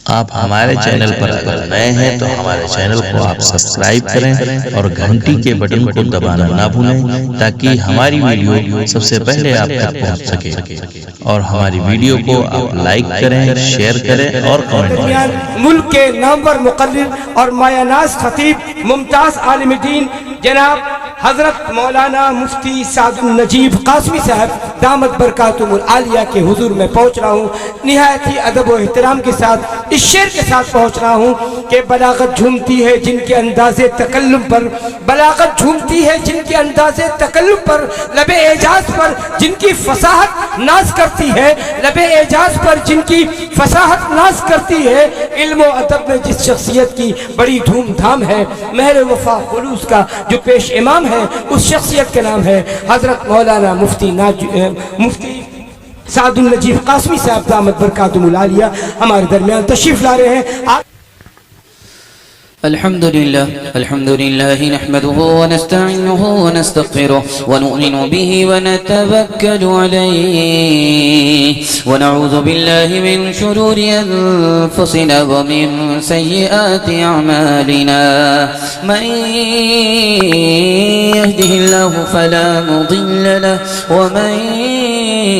आप हमारे चैनल पर अगर नए हैं तो हमारे चैनल को आप सब्सक्राइब करें और घंटी के बटन को दबाना ना भूलें ताकि हमारी वीडियो सबसे पहले आप तक पहुंच सके। और हमारी वीडियो को आप लाइक करें, शेयर करें और कमेंट करें। मुल्क के नामवर मुक़र्रिर और मायानाज़ खतीब मुमताज़ आलिम दीन जनाब हजरत मौलाना मुफ्ती सादुल नजीब कासमी साहब दामत बरकातुहुल आलिया के हुजूर में पहुँच रहा हूँ। निहायत ही अदब व एहतराम के साथ इस शेर के साथ पहुँच रहा हूँ कि बलागत झूमती है जिनके अंदाज़े तकल्लुम पर, बलागत झूमती है जिनके अंदाज़े तकल्लुम पर, लबे एजाज पर जिनकी फसाहत नाज करती है, लबे एजाज पर जिनकी फसाहत नाज करती है। इल्म व अदब में जिस शख्सियत की बड़ी धूमधाम है, मेहर वफा खुलूस का जो पेश इमाम है, उस शख्सियत का नाम है हजरत मौलाना मुफ्ती सादुल नजीब कासमी साहब दामत बरकातुहुल आलिया हमारे दरमियान तशरीफ ला रहे हैं। अल्हम्दुलिल्लाह नहमदुहु व नस्तईनुहु व नस्तगफिरुह व नु'मिनु बिही व नतवक्कलु अलैहि व नऊज़ु बिल्लाहि मिन शुरूरि अनफुसिना व मिन सय्यिआति अअमालिना मन यहदिहिल्लाहु फला मुदिल्ल लहु व मन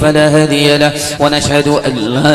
फला हादिय लहु व नशहदु अन ला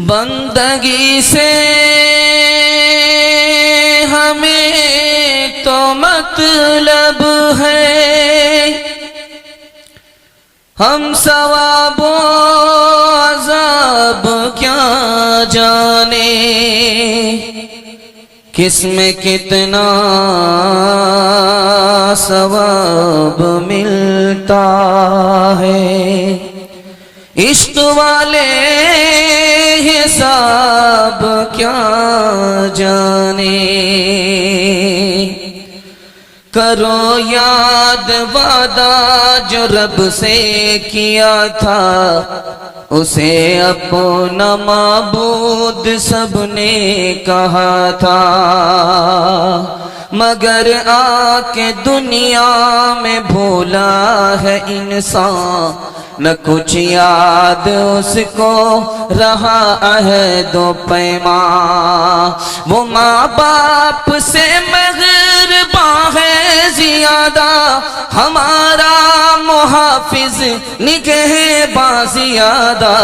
बंदगी से हमें तो मतलब है, हम सवाब अज़ाब क्या जाने, किसमें कितना सवाब मिलता है। इश्क वाले हिसाब क्या जाने, करो याद वादा जो रब से किया था, उसे अपना माबूद सबने कहा था। मगर आके दुनिया में भूला है इंसान, न कुछ याद उसको रहा है दो पैमा। वो माँ बाप से मेहरबान है ज़ियादा, हमारा मुहाफिज निगहबान ज़ियादा।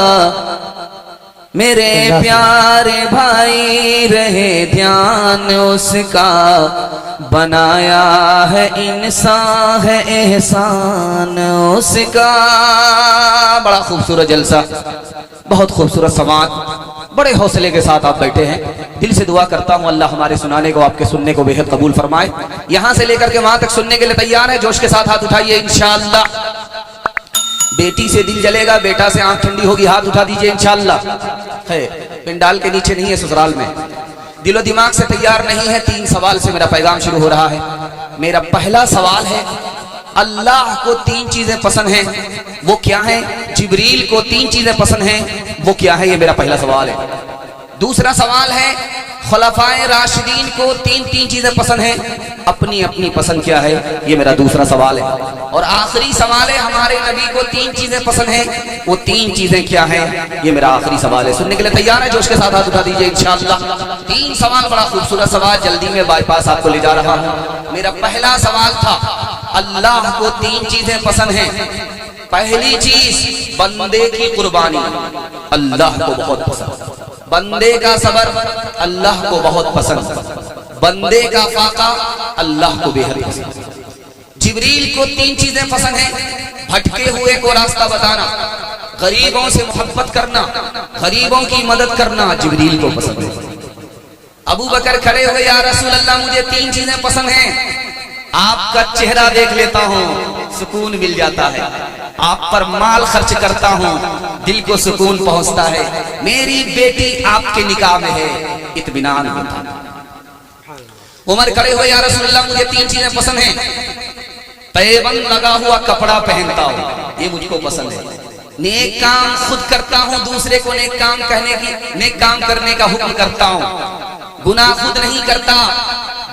मेरे प्यारे भाई रहे ध्यान उसका, बनाया है इंसान है एहसान उसका। बड़ा खूबसूरत जलसा, बहुत खूबसूरत समात, बड़े हौसले के साथ आप बैठे हैं। दिल से दुआ करता हूँ अल्लाह हमारे सुनाने को आपके सुनने को बेहद कबूल फरमाए। यहाँ से लेकर के वहां तक सुनने के लिए तैयार है? जोश के साथ हाथ उठाइए इंशाअल्लाह। बेटी से दिल जलेगा, बेटा से आंख ठंडी होगी, हाथ उठा दीजिए इंशाअल्लाह। है पिंडाल के नीचे नहीं है, ससुराल में। दिलो दिमाग से तैयार नहीं है? 3 सवाल से मेरा पैगाम शुरू हो रहा है। मेरा पहला सवाल है, अल्लाह को 3 चीजें पसंद हैं, वो क्या है? जिब्रील को 3 चीजें पसंद हैं, वो क्या है? ये मेरा पहला सवाल है। दूसरा सवाल है, खुलफाए राशिदीन को 3 चीजें पसंद हैं, अपनी अपनी पसंद क्या है, ये मेरा दूसरा सवाल है। और आखिरी सवाल है, हमारे नबी को 3 चीजें पसंद हैं, वो 3 चीजें क्या हैं, ये मेरा आखिरी सवाल है। सुनने के लिए तैयार है? जोश के साथ हाथ उठा दीजिए इंशाअल्लाह। 3 सवाल, बड़ा खूबसूरत सवाल, जल्दी में बाईपास आपको ले जा रहा हूँ। मेरा पहला सवाल था, अल्लाह को 3 चीजें पसंद हैं। पहली चीज बंदे की कुर्बानी, अल्लाह को बहुत पसंद। बंदे का सबर, अल्लाह को बहुत पसंद। बंदे का फाका, अल्लाह को बेहद पसंद। जिब्रील को 3 चीजें पसंद हैं, भटके हुए को रास्ता बताना, गरीबों से मोहब्बत करना, गरीबों की मदद करना, जिब्रील को पसंद है। अबू बकर खड़े हुए, या रसूल अल्लाह मुझे 3 चीजें पसंद हैं, आपका चेहरा देख लेता हूँ सुकून मिल जाता है, आप पर माल खर्च करता हूँ दिल को सुकून पहुंचता है, मेरी बेटी आपके निकाह में है इत्मीनान होता है। उमर खड़े हुए, या रसूल अल्लाह मुझे 3 चीजें पसंद हैं, पैबंद लगा हुआ कपड़ा पहनता हूँ, ये मुझको पसंद है, नेक काम खुद करता हूँ, दूसरे को नेक काम करने का हुक्म करता हूँ, गुनाह खुद नहीं करता,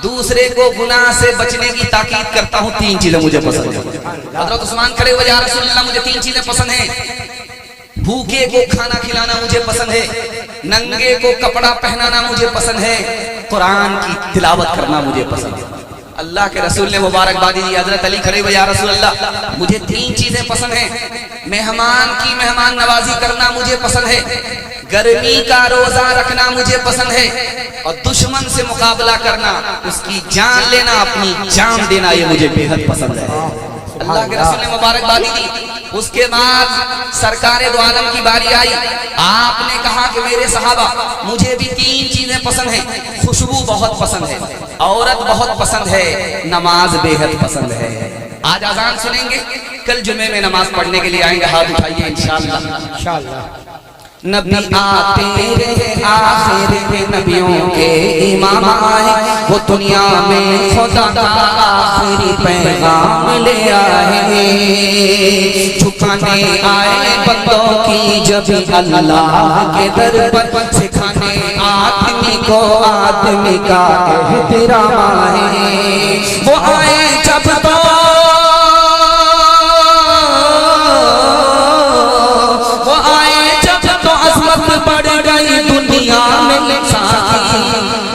दूसरे को गुनाह से बचने की ताकीद करता हूँ। 3 चीजें मुझे पसंद है। हज़रत उस्मान खड़े हुए, या रसूल अल्लाह मुझे 3 चीजें पसंद हैं, भूखे को खाना खिलाना मुझे पसंद है, नंगे को कपड़ा पहनाना मुझे पसंद है, कुरान की तिलावत करना मुझे पसंद है। अल्लाह के रसूल ने मुबारकबादी दी। हजरत अली खड़े हुए, या रसूल अल्लाह मुझे 3 चीजें पसंद हैं, मेहमान की मेहमान नवाजी करना मुझे पसंद है, गर्मी का रोजा रखना मुझे पसंद है, और दुश्मन से मुकाबला करना, उसकी जान लेना, अपनी जान देना, ये मुझे बेहद पसंद है। अल्लाह के रसूल ने मुबारकबादी दी। उसके बाद सरकारे दो आलम की बारी आई, आपने कहा कि मेरे सहाबा मुझे भी 3 चीजें पसंद हैं, खुशबू बहुत पसंद है, औरत बहुत पसंद है, नमाज बेहद पसंद है। आज अजान सुनेंगे, कल जुमे में नमाज पढ़ने के लिए आएंगे, हाथ उठाइए इंशाअल्लाह। नबी आते रहे, आखिर में नबियों के इमाम आए, वो दुनिया में खुदा का आखिरी पैगाम ले आए, झुकाने आए बंदों की जब अल्लाह के दर पर, सिखाने आदमी को आदमी का एहतराम आए, वो आए जब तो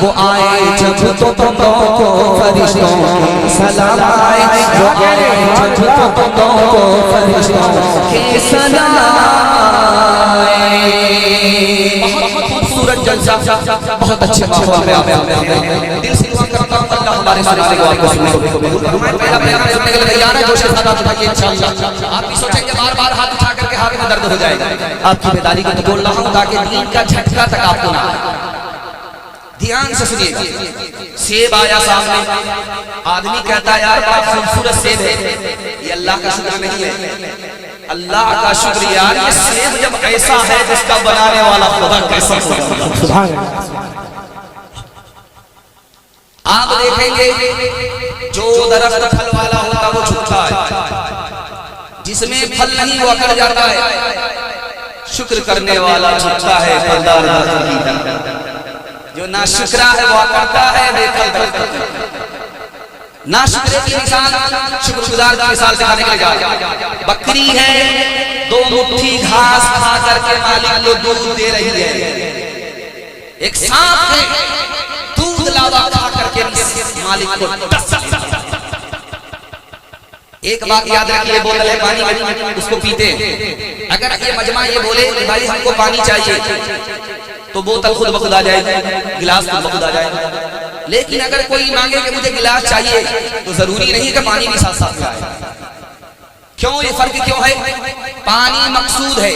वो आए जब तो तुमों को फरिश्तों के सलाम आए, वो आए जब तो तुमों को फरिश्तों के सलाम आए। बहुत खूबसूरत जलसा, बहुत अच्छे माहौल में आप दिल से दुआ करता हूं अल्लाह हमारे सुनाने को आपको सुनने को पहला प्यारा सुनने के लिए तैयार है, जोश के साथ हाथ उठाइए इंशाअल्लाह। आप भी सोचेंगे बार-बार हाथ उठा करके हाथ में दर्द हो जाएगा, आपकी बेदारी को बोल रहा हूं ताकि दीन का झटका तक आपको ना आए। ध्यान से सुनिए, सेब आया सामने, आदमी कहता है यार बड़ा खूबसूरत सेब है, ये अल्लाह का शुक्र नहीं है, अल्लाह का शुक्र यार, ये सेब जब ऐसा है जिसका बनाने वाला खुदा कैसा होगा, सुभान अल्लाह। आप देखेंगे जो दरख्त फल वाला होता वो झुकता है, जिसमें फल नहीं वो अकड़ जाता है, शुक्र करने वाला झुकता है, फलदार दरख्त की तरह। जो ना शुक्रा है वो करता है बेफल दरख्त। ना शुक्र की मिसाल शुक्रगुजार की मिसाल दिखाने के लिए जा रहा है। बकरी है, 2 मुट्ठी घास खा करके मालिक को दूध दे रही है। एक सांप है, दूध लावा खा करके मालिक को एक बात याद रखिए, बोतल है पानी में, उसको पीते हैं। अगर ये मजमा ये बोले कि भाई हमको पानी चाहिए, तो बोतल खुद ब खुद आ जाएगी, गिलास खुद ब खुद आ जाएगा। लेकिन अगर कोई मांगे कि मुझे गिलास चाहिए, तो जरूरी नहीं कि पानी भी साथ साथ आए। क्यों, ये फर्क क्यों है? पानी मकसूद है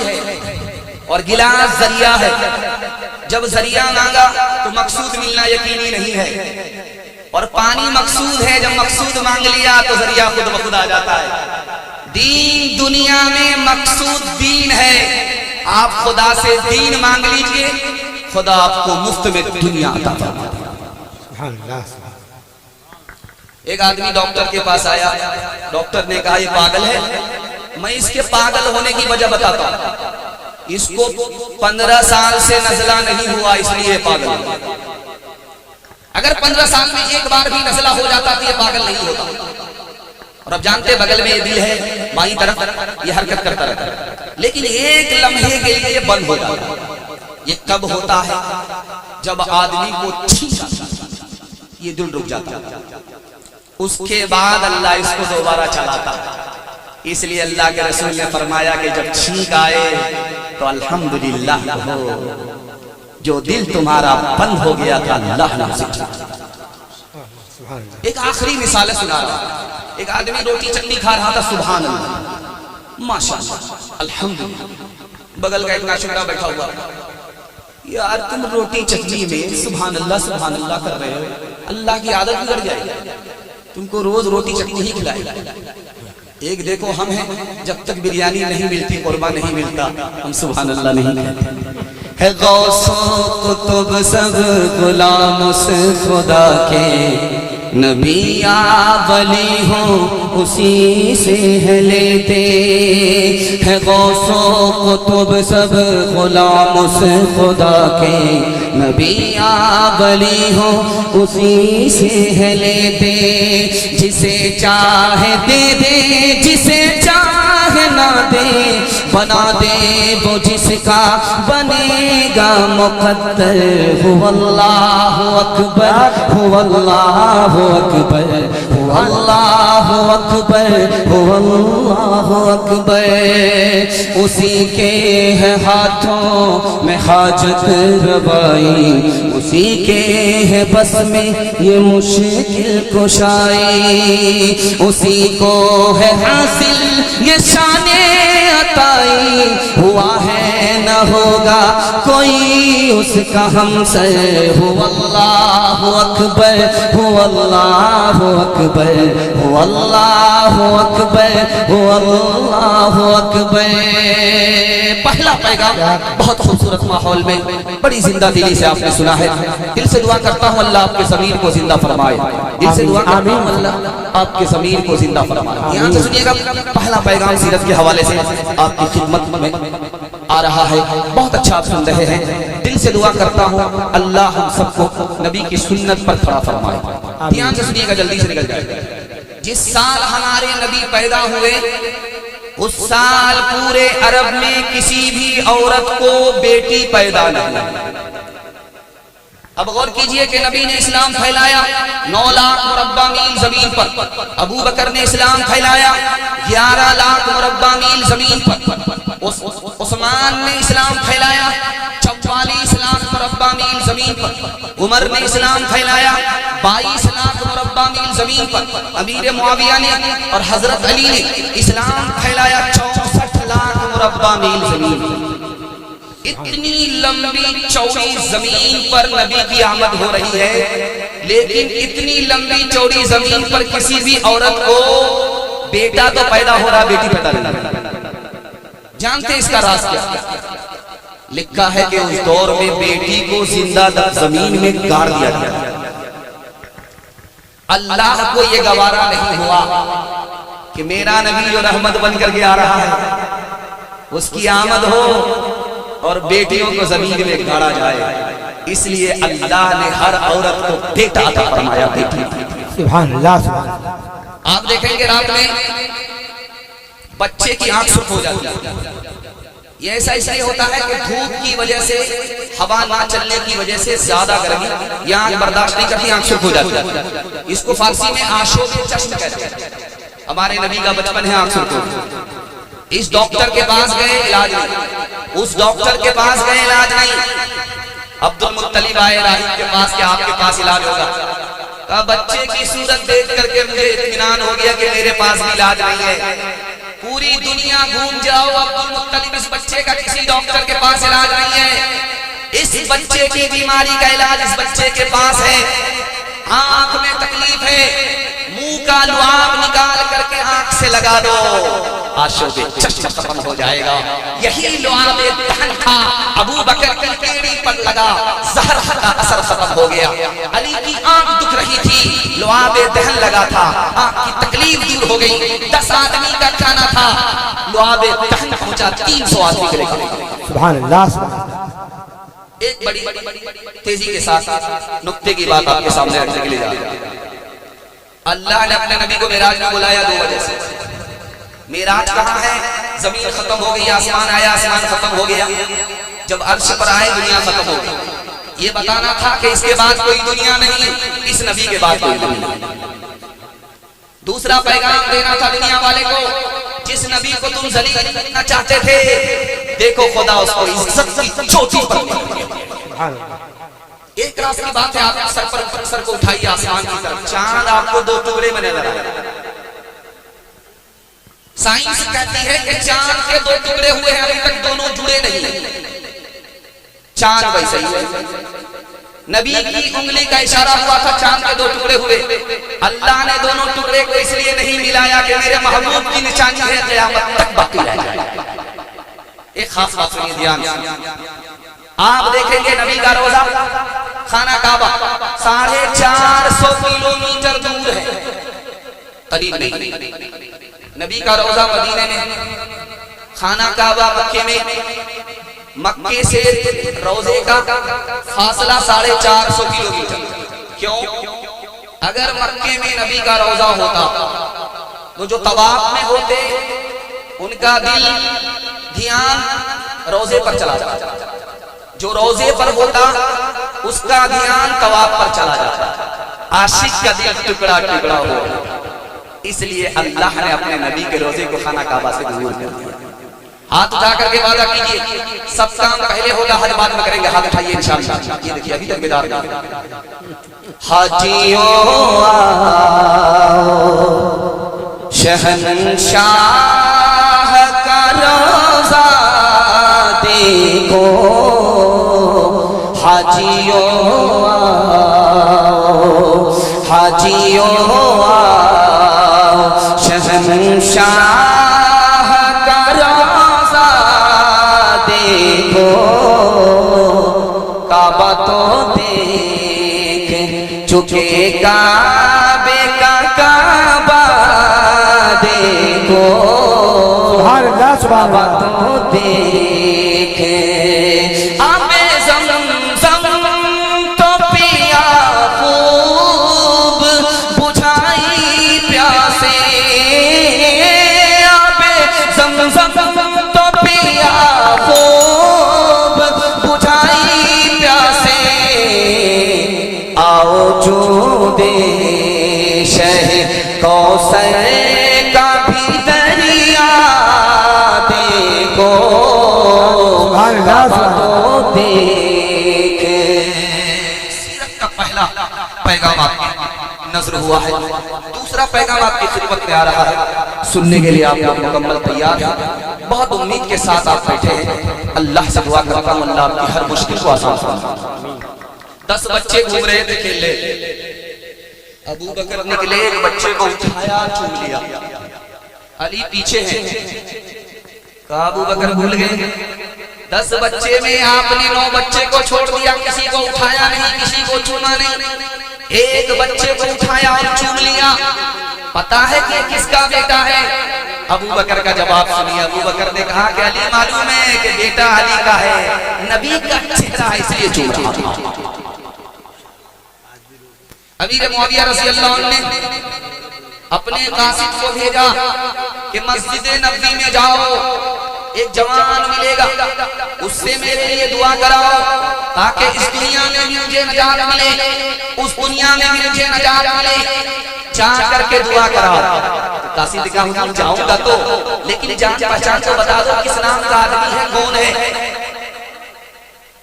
और गिलास जरिया है। जब जरिया मांगा तो मकसूद मिलना यकीनी नहीं है, और पानी मकसूद है, जब मकसूद मांग लिया तो जरिया खुद ब खुद आ जाता है। दीन दुनिया में मकसूद दीन है, आप खुदा से दीन मांग लीजिए, खुदा आपको मुफ्त में दुनिया अता फरमाएगा। एक आदमी डॉक्टर के पास आया, डॉक्टर ने कहा ये पागल है। मैं इसके पागल होने की वजह बताता हूं। इसको 15 साल से नजला नहीं हुआ, इसलिए पागल। अगर 15 साल में एक बार भी नज़ला हो जाता तो ये पागल नहीं होता। और अब जानते बगल में ये दिल है, बाईं तरफ ये हरकत करता रहता है, लेकिन एक लम्हे के लिए ये बंद हो जाता है। ये कब होता है? जब आदमी को छींक आता है, ये दिल रुक जाता है, उसके बाद अल्लाह इसको दोबारा चलाता है। इसलिए अल्लाह के रसूल ने फरमाया कि जब छींक आए तो अल्हम्दुलिल्लाह कहो, जो दिल तुम्हारा बंद हो गया था अल्लाह ने उसे ठीक। एक आखिरी मिसाल सुना रहा हूं। एक आदमी रोटी चटनी खा रहा था, सुभान अल्लाह, माशाअल्लाह, अल्हम्दुलिल्लाह। बगल का एक नाशुक्रा बैठा हुआ, यार तुम रोटी चटनी में सुभान अल्लाह कर रहे हो, अल्लाह की आदत बिगड़ जाएगी, तुमको रोज रोटी चटनी ही खिलाएगा। एक देखो हम हैं, जब तक बिरयानी नहीं मिलती, कुर्मा नहीं मिलता, हम सुभान अल्लाह नहीं कहते। है गौसो कुतुब सब गुलाम से खुदा के, नबी या वली हो उसी से है लेते। है गौसो कुतुब सब गुलाम से खुदा के, नबी या वली हो उसी से है लेते। जिसे चाहे दे दे, जिसे चाहे ना दे, बना दे वो जिसका बनेगा मुक़द्दर। हुवल्लाहु अकबर, हुवल्लाहु अकबर, हुवल्लाहु अकबर, हुवल्लाहु अकबर। उसी के है हाथों में हाजत रवाई, उसी के है बस में ये मुश्किल कुशाई, उसी को है हासिल ये शाने अताई। हुआ है न होगा कोई उसका हमसे। हुवल्लाहु अकबर, हुवल्लाहु अकबर, हुवल्लाहु अकबर, हुवल्लाहु अकबर। पहला पैगाम बहुत खूबसूरत माहौल में बड़ी जिंदा दिली से आपने सुना है। दिल से दुआ करता हूँ अल्लाह आपके ज़मीर को जिंदा फरमाए। दिल से दुआ करता हूँ अल्लाह आपके ज़मीर को जिंदा फरमाए। ध्यान से सुनिएगा, पहला पैगाम सीरत के हवाले से आपकी खिदमत में आ रहा है। बहुत अच्छा आप सुन रहे हैं। दिल से दुआ करता हूँ अल्लाह हम सबको नबी की सुन्नत पर खड़ा फरमाए। ध्यान से सुनिएगा, जल्दी से निकल जाएगा। जिस साल हमारे नबी पैदा हुए उस साल पूरे अरब में किसी भी औरत को बेटी पैदा नहीं। अब गौर कीजिए कि नबी ने इस्लाम फैलाया 9 लाख मुरब्बा मील जमीन पर। अबू बकर ने इस्लाम फैलाया 11 लाख मुरब्बा मील जमीन पर। उस्मान ने इस्लाम फैलाया 44 लाख मुरब्बा मील जमीन पर। उमर ने इस्लाम फैलाया 22 लाख मुरब्बा मील जमीन पर। अमीर मुआविया ने और हजरत अली ने इस्लाम फैलाया 64 लाख मुरब्बा मील जमीन पर। इतनी लंबी चौड़ी जमीन पर नबी की आमद हो रही है, लेकिन इतनी लंबी चौड़ी जमीन पर किसी भी औरत को बेटा तो पैदा हो रहा, बेटी पैदा नहीं। जानते इसका राज क्या? लिखा है कि उस दौर में बेटी को जिंदा जमीन में गाड़ दिया गया। अल्लाह को यह गवारा नहीं हुआ कि मेरा नबी जो रहमत बन करके आ रहा है उसकी आमद हो और बेटियों को जमीन में गाड़ा जाए। इसलिए अल्लाह ने हर औरत को बेटा अता फरमाया, बेटी। सुभान अल्लाह, सुभान अल्लाह। आप देखेंगे रात में बच्चे की आंख सुर्ख हो जाती है। ये ऐसा इसलिए होता है कि धूप की वजह से, हवा ना चलने की वजह से ज्यादा गर्मी ये आंख बर्दाश्त नहीं करती, आंख सुर्ख हो जाती है। इसको फारसी में आशोबे चश्म कहते हैं। हमारे नबी का बचपन है आंख सुर्ख हो। इस डॉक्टर के पास गए, इलाज नहीं। उस डॉक्टर के पास गए, इलाज नहीं। अब्दुल मुत्तलिब आए राहिब के पास कि आपके पास इलाज होगा। कहा बच्चे की सूरत देख करके मुझे इत्मीनान हो गया कि मेरे पास भी इलाज नहीं है। पूरी दुनिया घूम जाओ, अब्दुल मुत्तलिब इस बच्चे का किसी डॉक्टर के पास इलाज नहीं है। इस बच्चे की बीमारी का इलाज इस बच्चे के पास है। आंख में तकलीफ है, मुंह का लुआब निकाल करके आंख से लगा दो, आशोबे चश्म खत्म हो जाएगा। यही लुआबे दहन था, अबू बकर की केड़ी पर लगा, जहर का असर खत्म हो गया। अली की आंख दुख रही थी, लुआबे दहन लगा था, आंख की तकलीफ दूर हो गई। 10 आदमी का खाना था, लुआबे दहन पहुंचा 300 आदमी के लिए। सुभान अल्लाह, सुभान अल्लाह। एक बड़ी तेजी के साथ नुक्ते की बात आपके सामने रखने के लिए जा रहा हूं। अल्लाह ने अपने नबी को मेराज में बुलाया दो वजह से। मेराज कहाँ है? जमीन खत्म हो गई, आसमान आया, आसमान खत्म हो गया। जब अर्श पर आए दुनिया खत्म हो गई। ये बताना था कि इसके बाद कोई दुनिया नहीं, इस नबी के बाद कोई दुनिया नहीं। दूसरा पैगाम देना था दुनिया वाले को, जिस नबी को तुम जलील करना चाहते थे, देखो खुदा उसको इज्जत की चोटी पर। एक रात की बात है, आप सर को उठाइए आसमान की तरफ, चांद आपको दो टुकड़े में नजर आया। साइंस कहती है कि चांद के दो टुकड़े हुए हैं, अभी तक दोनों जुड़े नहीं। चांद वैसे ही है। नबी की उंगली का इशारा हुआ था, चांद के दो टुकड़े हुए। अल्लाह ने दोनों टुकड़े को इसलिए नहीं मिलाया कि मेरे महबूब की निशानी है, क़यामत तक बाकी रहेगा। एक खास बात सुनिए ध्यान से। आप देखेंगे नबी का रोजा खाना काबा 450 किलोमीटर दूर है, करीब नहीं। नबी का रोजा मदीने में, खाना काबा मक्के में। मक्के से रोजे का फासला 450 किलोमीटर। क्यों? अगर मक्के में नबी का रोजा होता तो जो तवाफ में होते उनका दिल ध्यान रोजे पर चला जाता, जो रोजे पर होता उसका ध्यान तवाफ पर चला जाता। आशिक का दिल टुकड़ा टुकड़ा हो। इसलिए अल्लाह ने अपने नबी के रोजे को खाना काबा से दूर कर दिया। हाथ उठा करके वादा कीजिए, सब काम पहले होगा, हज बाद में करेंगे। हाथ उठाइए इंशाअल्लाह। ये देखिए अभी तक बेदार नहीं। हाजियों शहंशाह का रोजा देखो, हाजियों हाजियों शहंशाह का रोजा देखो, काबा तो देख चुके काबे का काबा देखो, काबा तो देख। आबे ज़मज़म तो पिया खूब बुझाई प्यासे, आबे ज़मज़म तो पिया खूब बुझाई प्यासे, आओ जो दे शह कौसर का भी दरिया देखो, तो देख। सीरत का पहला पैगाम आपकी नजर हुआ है। दूसरा पैगाम आपकी खिदमत में आ रहा है, सुनने के लिए आप लोग मुकम्मल तैयार हैं। बहुत उम्मीद के साथ आप बैठे हैं। अल्लाह से दुआ करता हूं अल्लाह आपकी हर मुश्किल को आसान फरमाए। 10 बच्चे घूम रहे थे खेलने, अबू बकर निकले, एक बच्चे को उठाया, चूम लिया। अली पीछे हैं, कहा अबू बकर भूल गए। 10 बच्चे में आपने 9 बच्चे को छोड़ दिया, किसी को उठाया नहीं, किसी को चूमा नहीं। एक बच्चे को उठाया और चूम लिया। पता है कि किसका बेटा है? अबू बकर का जवाब सुनिए। अबू बकर ने कहा कि अली मालूम है कि बेटा अली का है, नबी का चेहरा है इसलिए चूम रहा था। अमीर मुआविया रज़ी अल्लाह अन्हु ने अपने कासिद को भेजा कि मस्जिद नबवी में जाओ, एक जवान मिलेगा, उससे मेरे लिए दुआ कराओ ताकि इस दुनिया में भी मुझे नजात मिले, उस दुनिया में भी मुझे नजात मिले। जा करके दुआ कराओ। कासिद का हुजूर जाऊंगा तो, लेकिन जान पहचान तो बता दो, किस नाम का आदमी है, कौन है?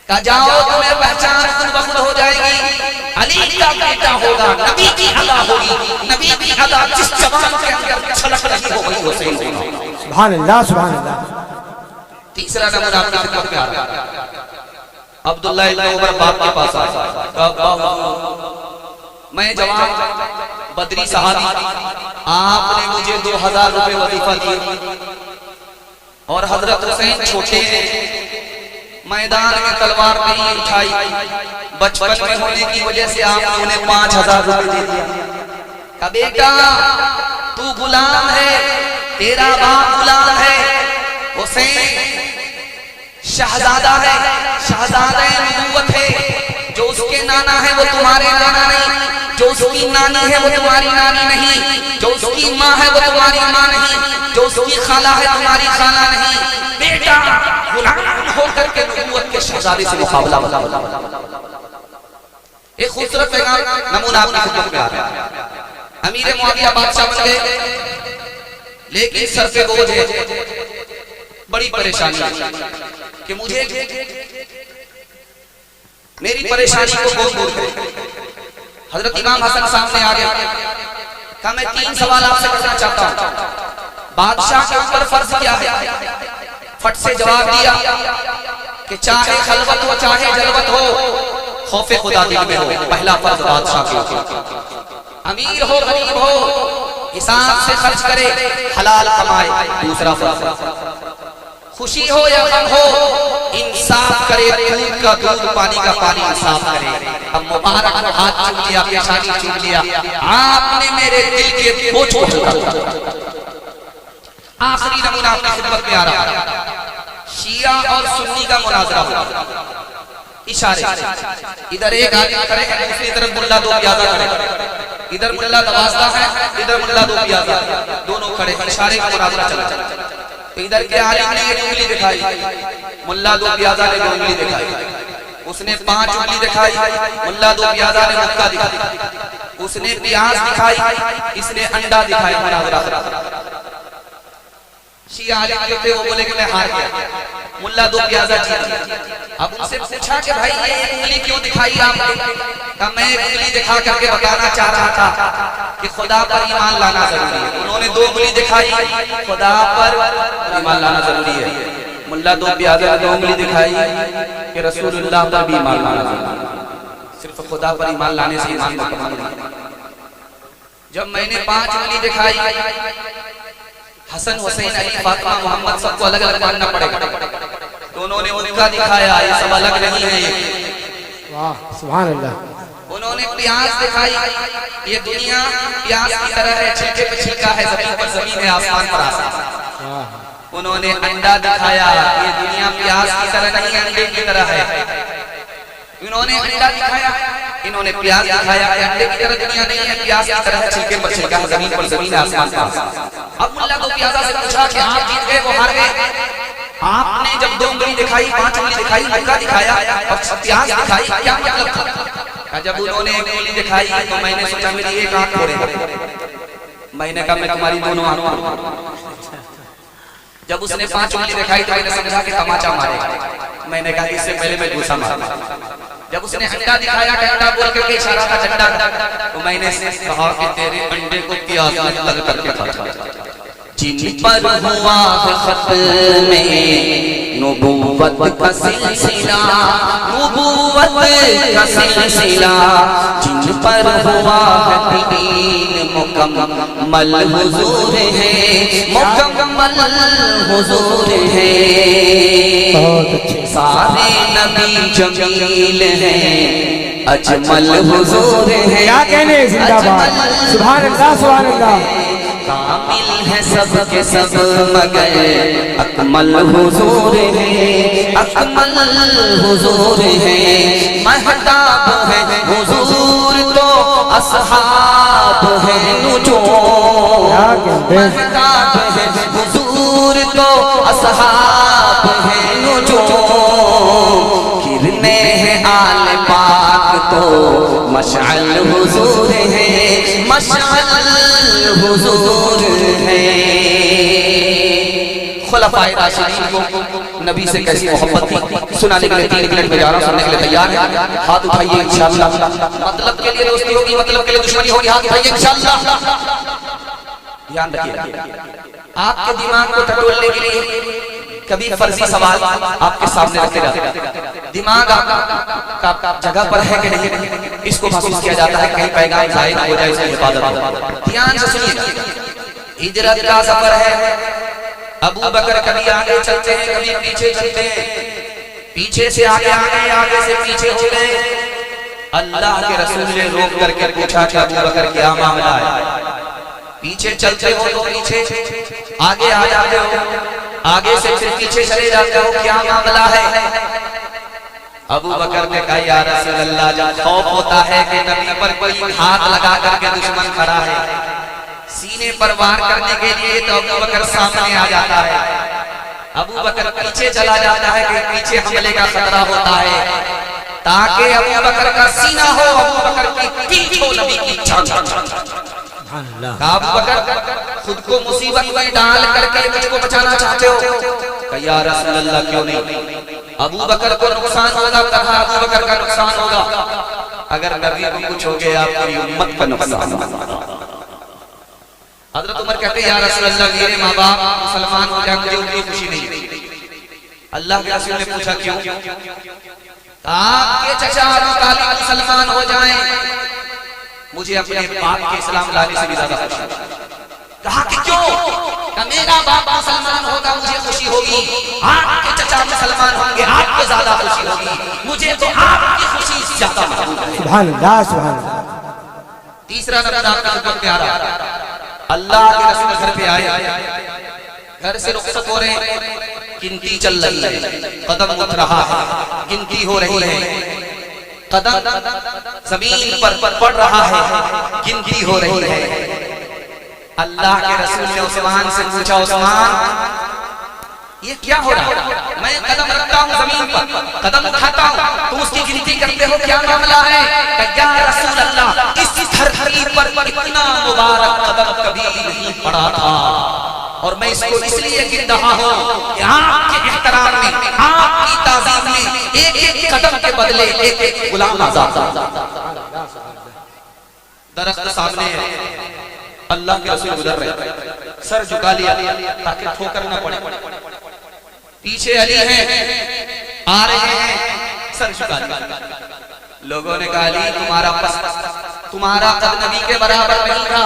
का जाओ तुम्हें पहचान खुद ब खुद हो जाएगी। अली का बेटा होगा, नबी की अदा होगी, नबी की अदा जिस जवान के अंदर छलक रही हो वही हुसैन होगा। सुभान अल्लाह, सुभान अल्लाह। तीसरा नंबर आपकी खिदमत में आ रहा है। अब्दुल्लाह इब्न उमर बाप के पास आया, मैं जवान बदरी सहाबी, आपने मुझे 2000 रुपए वजीफा दिए और हजरत हुसैन छोटे हैं, मैदान में तलवार नहीं उठाई, बचपन में होने की वजह से आपने उन्हें 5000 रुपए दे दिया। बेटा तू गुलाम है, तेरा बाप गुलाम है, हुसैन शहजादा है, शहजादा नबूवत है। जो उसके नाना है वो तुम्हारे नाना नहीं, जो उसकी नानी है वो तुम्हारी नानी नहीं, जो उसकी माँ है वो तुम्हारी माँ नहीं, जो उसकी खाला है तुम्हारी खाला नहीं। बेटा गुलाम होकर के नबूवत के शहजादे से मुकाबला बता। एक खूबसूरत पैगाम नमूना आपकी खिदमत में आ रहा है। अमीर मुआविया बादशाह बन गए, लेकिन सर पे बोझ है, बड़ी परेशानी है कि मुझे मेरी परेशानी को कौन दूर करे। हजरत इमाम हसन सामने आ गया, कहा मैं 3 सवाल आपसे करना चाहता हूं। बादशाह के ऊपर फर्ज क्या है? फट से जवाब दिया कि चाहे खलवत हो चाहे जलवत हो, खौफे खुदा दिल में हो। पहला फर्ज बादशाह के ऊपर। अमीर हो गरीब हो, हिसाब से खर्च करे, हलाल कमाए। दूसरा फर्ज खुशी हो या गम हो, इंसाफ करे। दूध का दूध, पानी का पानी, इंसाफ करे। अब मुबारक को हाथ चूम लिया, पेशानी चूम लिया, आपने मेरे दिल के बोझ को हल्का किया। आखिरी नमूना आपकी खिदमत में आ रहा है। शिया और सुन्नी का मुनाजरा हुआ। इशारे, इधर एक आदमी खड़े हैं, दूसरी तरफ मुल्ला दो प्यादा खड़े। इधर मुल्ला नवाजता है, इधर मुल्ला दो प्यादा, दोनों खड़े। इशारे का मुनाजरा चला। इधर के आलिम ने एक उंगली दिखाई, मुल्ला दो प्यादा ने 2 उंगली दिखाई। उसने 5 उंगली दिखाई, मुल्ला दो प्यादा ने मुक्का दिखाई। उसने प्याज दिखाई, इसने अंडा दिखाया। मुनाजरा शिया आलिम जो थे वो बोले कि मैं हार गया, मुल्ला दो प्याजा जीत। अब उनसे पूछा कि भाई ये उंगली क्यों दिखाई आपने? कहा मैं एक उंगली दिखा करके बताना चाह रहा था कि खुदा पर ईमान लाना जरूरी है। उन्होंने 2 उंगली दिखाई, खुदा पर ईमान लाना जरूरी है। मुल्ला दो प्याजा ने 2 उंगली दिखाई कि रसूलुल्लाह पर भी ईमान लाना जरूरी है। सिर्फ खुदा पर ईमान लाने से ईमान मुकम्मल नहीं। जब मैंने 5 उंगली दिखाई, हसन हुसैन अली फातिमा मोहम्मद सबको अलग अलग मानना पड़ेगा। दोनों ने उनका दिखाया, ये सब अलग नहीं है। वाह सुभान अल्लाह। उन्होंने प्यास दिखाई, ये दुनिया प्यास की तरह है, छिलके पे छिलका है, जमीन पर जमीन है, आसमान पर आसमान। उन्होंने अंडा दिखाया, ये दुनिया प्यास की तरह नहीं, अंडे की तरह है। इन्होंने अंडा दिखाया, इन्होंने प्यास दिखाया, अंडे की तरह दुनिया नहीं है, प्यास की तरह है, छिलके पर छिलका है, जमीन पर जमीन है, आसमान पर आसमान। अब मुल्ला दो प्याजा से पूछा कि आप जीत गए वो हार गए? आपने जब 2 उंगली दिखाई, 5 उंगली दिखाई, मुक्का दिखाया और प्याज दिखाई, क्या मतलब था? जब उन्होंने 1 उंगली दिखाई तो मैंने सोचा मेरी एक आंख फोड़े। मैंने कहा मैं तुम्हारी दोनों आंख फोड़ूंगा। जब उसने 5 उंगली दिखाई तो मैंने समझा कि तमाचा मारेगा। मैंने कहा इससे पहले मैं घूसा मारूंगा। जब उसने अंडा दिखाया, डंडा बोल करके इशारा था डंडा, तो मैंने कहा कि तेरे अंडे को प्याज में तल करके खाता। जिन पर हुआ है खत्मे नबूवत का सिलसिला, नबूवत का सिलसिला, जिन पर हुआ है दीन मुकम्मल हुजूर है, मुकम्मल हुजूर है। सारे नबी जमील हैं, अजमल हुजूर है। क्या कहने, जिंदाबाद, सुभान अल्लाह सुभान अल्लाह। कामिल है सब के सब मगर अकमल हुजूर है, अकमल हुजूर है। महताब है हुजूर तो असहाब है नुजूम, महताब है हुजूर तो असहाब है नुजूम। किरने हैं आले पाक तो मशअल हुजूर है, मशअल हुजूर है। खुलफाए राशिदीन को नबी से कैसी मोहब्बत थी सुनाने के लिए 3 मिनट में जा रहा हूं, सुनने के लिए तैयार है? हाथ उठाइए इंशाअल्लाह। मतलब के लिए दोस्ती होगी, मतलब के लिए दुश्मनी होगी, हाथ उठाइए इंशाअल्लाह। ध्यान रखिए, आपके दिमाग को टटोलने के लिए कभी फर्जी सवाल आपके सामने रखे जाते हैं। दिमाग आपका जगह पर है कि नहीं, इसको महसूस किया जाता है, कहीं पैगाम जाए हो जाए, इसकी हिफाजत। ध्यान से सुनिए, हिजरत का सफर है। अबू बकर कभी आगे चलते हैं, कभी पीछे चलते हैं, पीछे से आगे आगे, आगे से पीछे हो गए। अल्लाह के रसूल ने रोक करके पूछा कि अबू बकर क्या मामला है? पीछे चलते हो तो पीछे, आगे आ जाते हो। आगे से फिर पीछे चले जाते हो, क्या मामला है? अबू बकर ने कहा या रसूल अल्लाह, जब खौफ होता है कि नबी पर कोई हाथ लगा करके दुश्मन खड़ा है सीने पर वार करने के लिए, तो अबू बकर सामने आ जाता है, अबू बकर पीछे चला जाता है कि पीछे हमले का खतरा होता है, ताकि अबू बकर का सीना हो, अबू बकर की पीठ हो नबी की छाती। अबू बकर खुद को मुसीबत में डाल करके मुझको बचाना चाहते हो? या रसूल अल्लाह, क्यों नहीं? अबू बकर को नुकसान होगा, कहा अबू बकर का नुकसान होगा, अगर नबी को कुछ हो गया आपकी उम्मत का नुकसान होगा। हजरत उमर कहते या रसूल अल्लाह, मेरे माँ बाप मुसलमान हो जाए मुझे उतनी खुशी नहीं। अल्लाह के रसूल ने पूछा क्यों? आपके चचा अबू तालिब मुसलमान हो जाएं मुझे अपने बाप के इस्लाम लाने से भी ज्यादा खुशी है। कहा कि क्यों? कि मेरा बाप मुसलमान होगा मुझे खुशी होगी, आपके चचा मुसलमान होंगे आपको ज्यादा खुशी होगी, मुझे तो आपकी खुशी ज्यादा महबूब है। सुभान अल्लाह, सुभान अल्लाह। तीसरा नबी आपका हुक्म प्यारा, अल्लाह के रसूल घर पे आए, घर से रुखसत हो रहे हैं, गिनती चल रही है, कदम उठ रहा है, गिनती हो रही है, कदम जमीन पर पड़ रहा है, गिनती हो रही है। अल्लाह के रसूल ने उस्मान से पूछा, उस्मान ये क्या हो रहा है? मैं कदम रखता हूँ जमीन पर, कदम उठाता हूँ, तुम उसकी गिनती करते हो, क्या मामला है? या रसूल अल्लाह, इस धरती पर इतना मुबारक कदम कभी नहीं पड़ा था, और मैं इसको इसलिए गिन रहा हूँ कि आपके एहतराम में, आपकी ताज़ीम में एक एक कदम के बदले एक एक गुलाम आज़ाद। दरख्त सामने है, अल्लाह के रसूल गुजर रहे, सर झुका लिया ताकि ठोकर न पड़े, पीछे अली हैं आ रहे हैं, सर झुका लिया। लोगों ने कहा अली तुम्हारा कद नबी के बराबर नहीं था,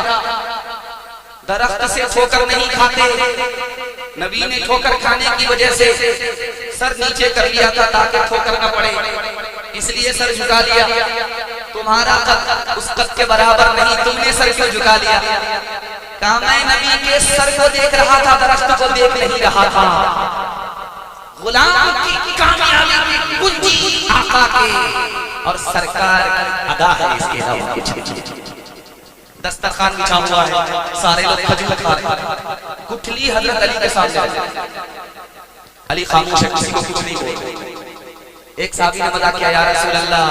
दरख्त से ठोकर नहीं खाते, नबी ने ठोकर खाने की वजह से सर नीचे कर लिया था ताकि ठोकर न पड़े, इसलिए सर झुका लिया। तुम्हारा कद उस कद के बराबर नहीं, तुमने सर क्यों झुका लिया? कहा मैं नबी के सर को देख रहा था, दरख्त को देख नहीं रहा था। गुलाम की कामयाबी की कुंजी आका के और सरकार की अदा है, इसके अलावा कुछ नहीं। दस्तरखान बिछा हुआ है, सारे लोग खजूर खा रहे हैं, गुठली हजरत अली के सामने, अली खामोश है, किसी को कुछ नहीं बोल। एक साहबी ने मजाक किया, या रसूल अल्लाह,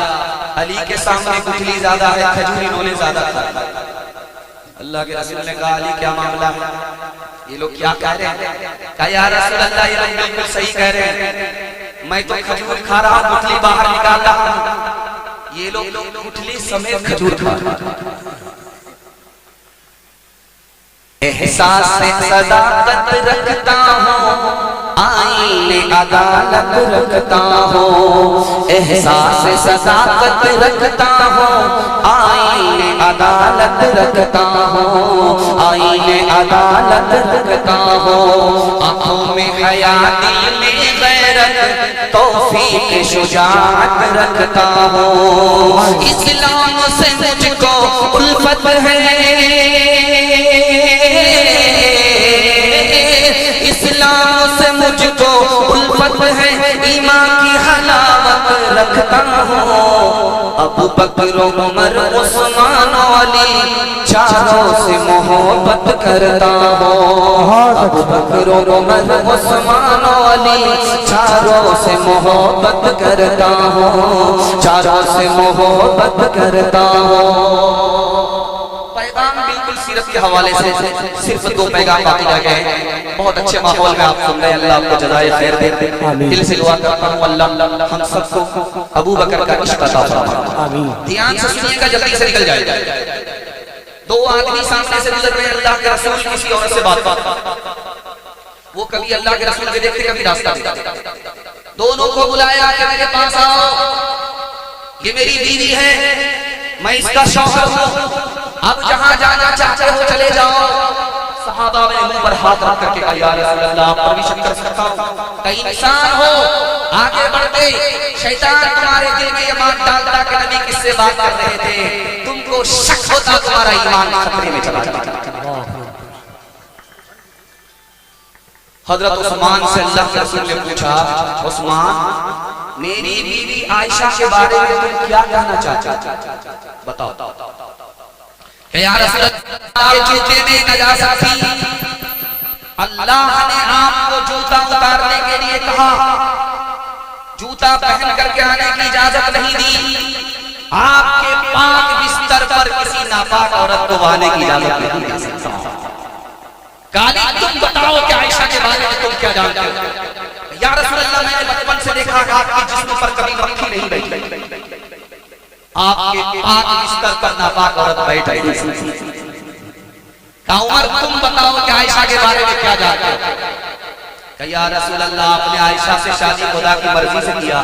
अली के सामने गुठली ज्यादा है, खजूर इन्होंने ज्यादा खाया। अल्लाह के रसूल ने कहा अली क्या मामला है, ये लोग क्या कह रहे हैं? कहा या रसूल अल्लाह, ये लोग बिल्कुल सही कह रहे हैं, मैं तो खजूर खा रहा हूँ, गुठली बाहर निकाल रहा हूँ, ये लोग गुठली समेत खजूर खा रहे हैं। एहसास से सदाकत रखता हूँ, आईने अदालत रखता हूँ, एहसास से सदाकत रखता हूँ, आईने अदालत रखता हूँ, आईने अदालत रखता हूँ, आँखों में हया दिल में गैरत तौफीक शुजाअत रखता हूँ, इस्लाम से मुझको उल्फत है, इस्लाम से मुझको उल्फत है, ईमान की हलावत रखता हूँ, अबू बकर उमर उस्मान अली चारों से मोहब्बत करता हूँ, अबू बकर उमर उस्मान अली चारों से मोहब्बत करता हूँ, चारों से मोहब्बत करता हूँ। बिल्कुल सीरत के हवाले से सिर्फ 2 पैगाम बाकी रह गए। बहुत अच्छे माहौल में आप सुन रहे हैं, अल्लाह आपको जज़ाए खैर दे। दिल से दुआ करता हूँ अल्लाह हम सबको अबू बकर का इश्क अता फरमाए। ध्यान से सुनिएगा, जल्दी से निकल जाएगा। 2 आदमी सामने से गुजर रहे हैं, अल्लाह के रसूल किसी औरत से बात, वो कभी अल्लाह के रसूल के देखते कभी रास्ता देखते, दोनों को बुलाया कि मेरे पास आओ, ये मेरी बीवी है, मैं इसका शौहर हूँ, अब जहां जाना चाहते हो चले जाओ। सहाबा ने मुंह पर हाथ रख करके कहा या रसूल अल्लाह, आप पर भी शक कर सकता हूं, कई इंसान हो आगे बढ़ते शैतान तुम्हारे दिल में ये बात डालता कि नबी किससे बात कर रहे थे, तुमको शक होता तुम्हारा ईमान खतरे में चला जाता। हजरत उस्मान से अल्लाह के रसूल ने पूछा, उस्मान मेरी बीवी आयशा के बारे में तुम क्या कहना चाहते हो, बताओ। या रसूल अल्लाह, के जूते में नजासत थी, अल्लाह ने आपको जूता उतारने के लिए कहा, जूता पहन करके आने की इजाजत नहीं दी, आपके पाक बिस्तर पर किसी नापाक औरत को आने की इजाजत नहीं दी। काली तुम बताओ कि आयशा के बारे में तुम क्या जानते हो। या रसूल अल्लाह, मैंने बचपन से देखा कि आपके जिस्म पर कभी मक्खी नहीं बैठी, आपके पाक बिस्तर पर नापाक औरत बैठ रही। कहा उमर तुम बताओ कि आयशा के बारे में क्या जानते हो। या रसूल अल्लाह, आपने आयशा से शादी खुदा की मर्जी से किया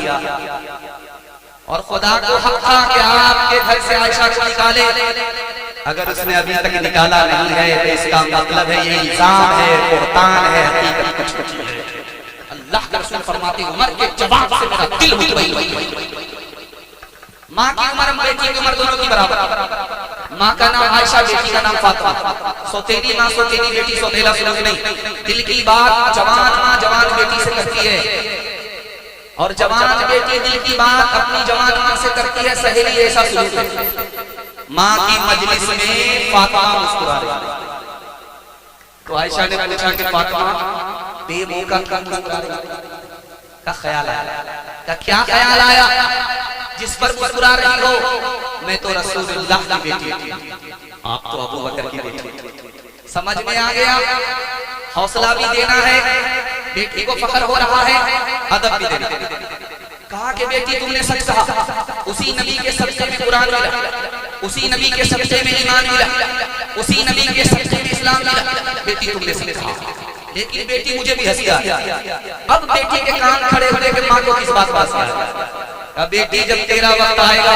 और खुदा को हक था कि आपके घर से आयशा को निकाले। अगर उसने अभी तक निकाला नहीं है तो इसका मतलब है ये इल्जाम है, बुहतान है, हकीकत कुछ नहीं है। अल्लाह का रसूल फरमाते उमर के जवाब से मेरा दिल मुतमईन। माँ की उम्र बेटी की उम्र दोनों की बराबर। माँ का नाम आयशा, बेटी का नाम फातिमा। सौतेली माँ सौतेली बेटी सौतेला सुलूक नहीं। दिल की बात जवान माँ जवान बेटी से करती है और जवान बेटी दिल की बात अपनी जवान माँ से करती है। सहेली ऐसा सुलूक है। माँ की मजलिस में फातिमा मुस्कुरा रही तो आयशा ने पूछा कि फातिमा बेमौका क्यों मुस्कुरा रही? का ख्याल आया? का क्या ख्याल आया जिस पर मुस्कुरा रही हो? मैं तो रसूलुल्लाह की बेटी हूं, आप तो अबू बकर की बेटी। समझ में आ गया? हौसला भी देना है, बेटी को फख्र हो रहा है, अदब भी देना। कहा कि बेटी तुमने सच कहा, उसी नबी के सदक़े में कुरान मिला, उसी नबी के सदक़े में ईमान मिला, उसी नबी के सदक़े में इस्लाम मिला। बेटी तुमने सच कहा। लेकिन बेटी मुझे भी हंसी आ। अब बेटी के कान खड़े हुए कि माँ को किस बात का हंसी? अब बेटी जब तेरा वक्त आएगा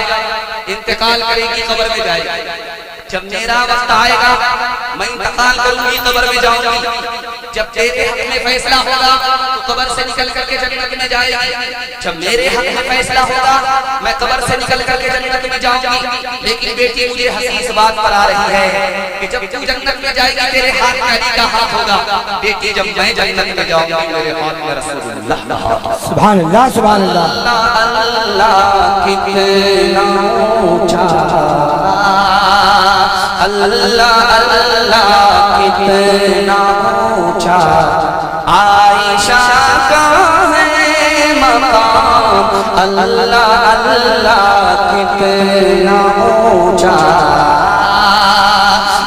इंतकाल करेगी, कब्र में जाएगी। जब मेरा वक्त आएगा मैं इंतकाल करूंगी, कब्र में जाऊंगी। जब तेरे हक में फैसला होगा तो कब्र से निकल करके जन्नत में जाएगी। जब मेरे हक में फैसला होगा मैं कब्र से निकल करके जन्नत में जाऊंगी। लेकिन बेटी मुझे हंसी इस बात पर आ रही है कि जब तू जन्नत में जाएगी तेरे हाथ में अली का हाथ होगा। बेटी जब मैं जन्नत में जाऊंगी मेरे हाथ में रसूलुल्लाह का हाथ। सुभान अल्लाह, सुभान अल्लाह। अल्लाह कितना ऊंचा, अल्लाह अल्लाह कितना ऊंचा, आयशा का है मकाम। अल्लाह अल्लाह कितना ऊंचा,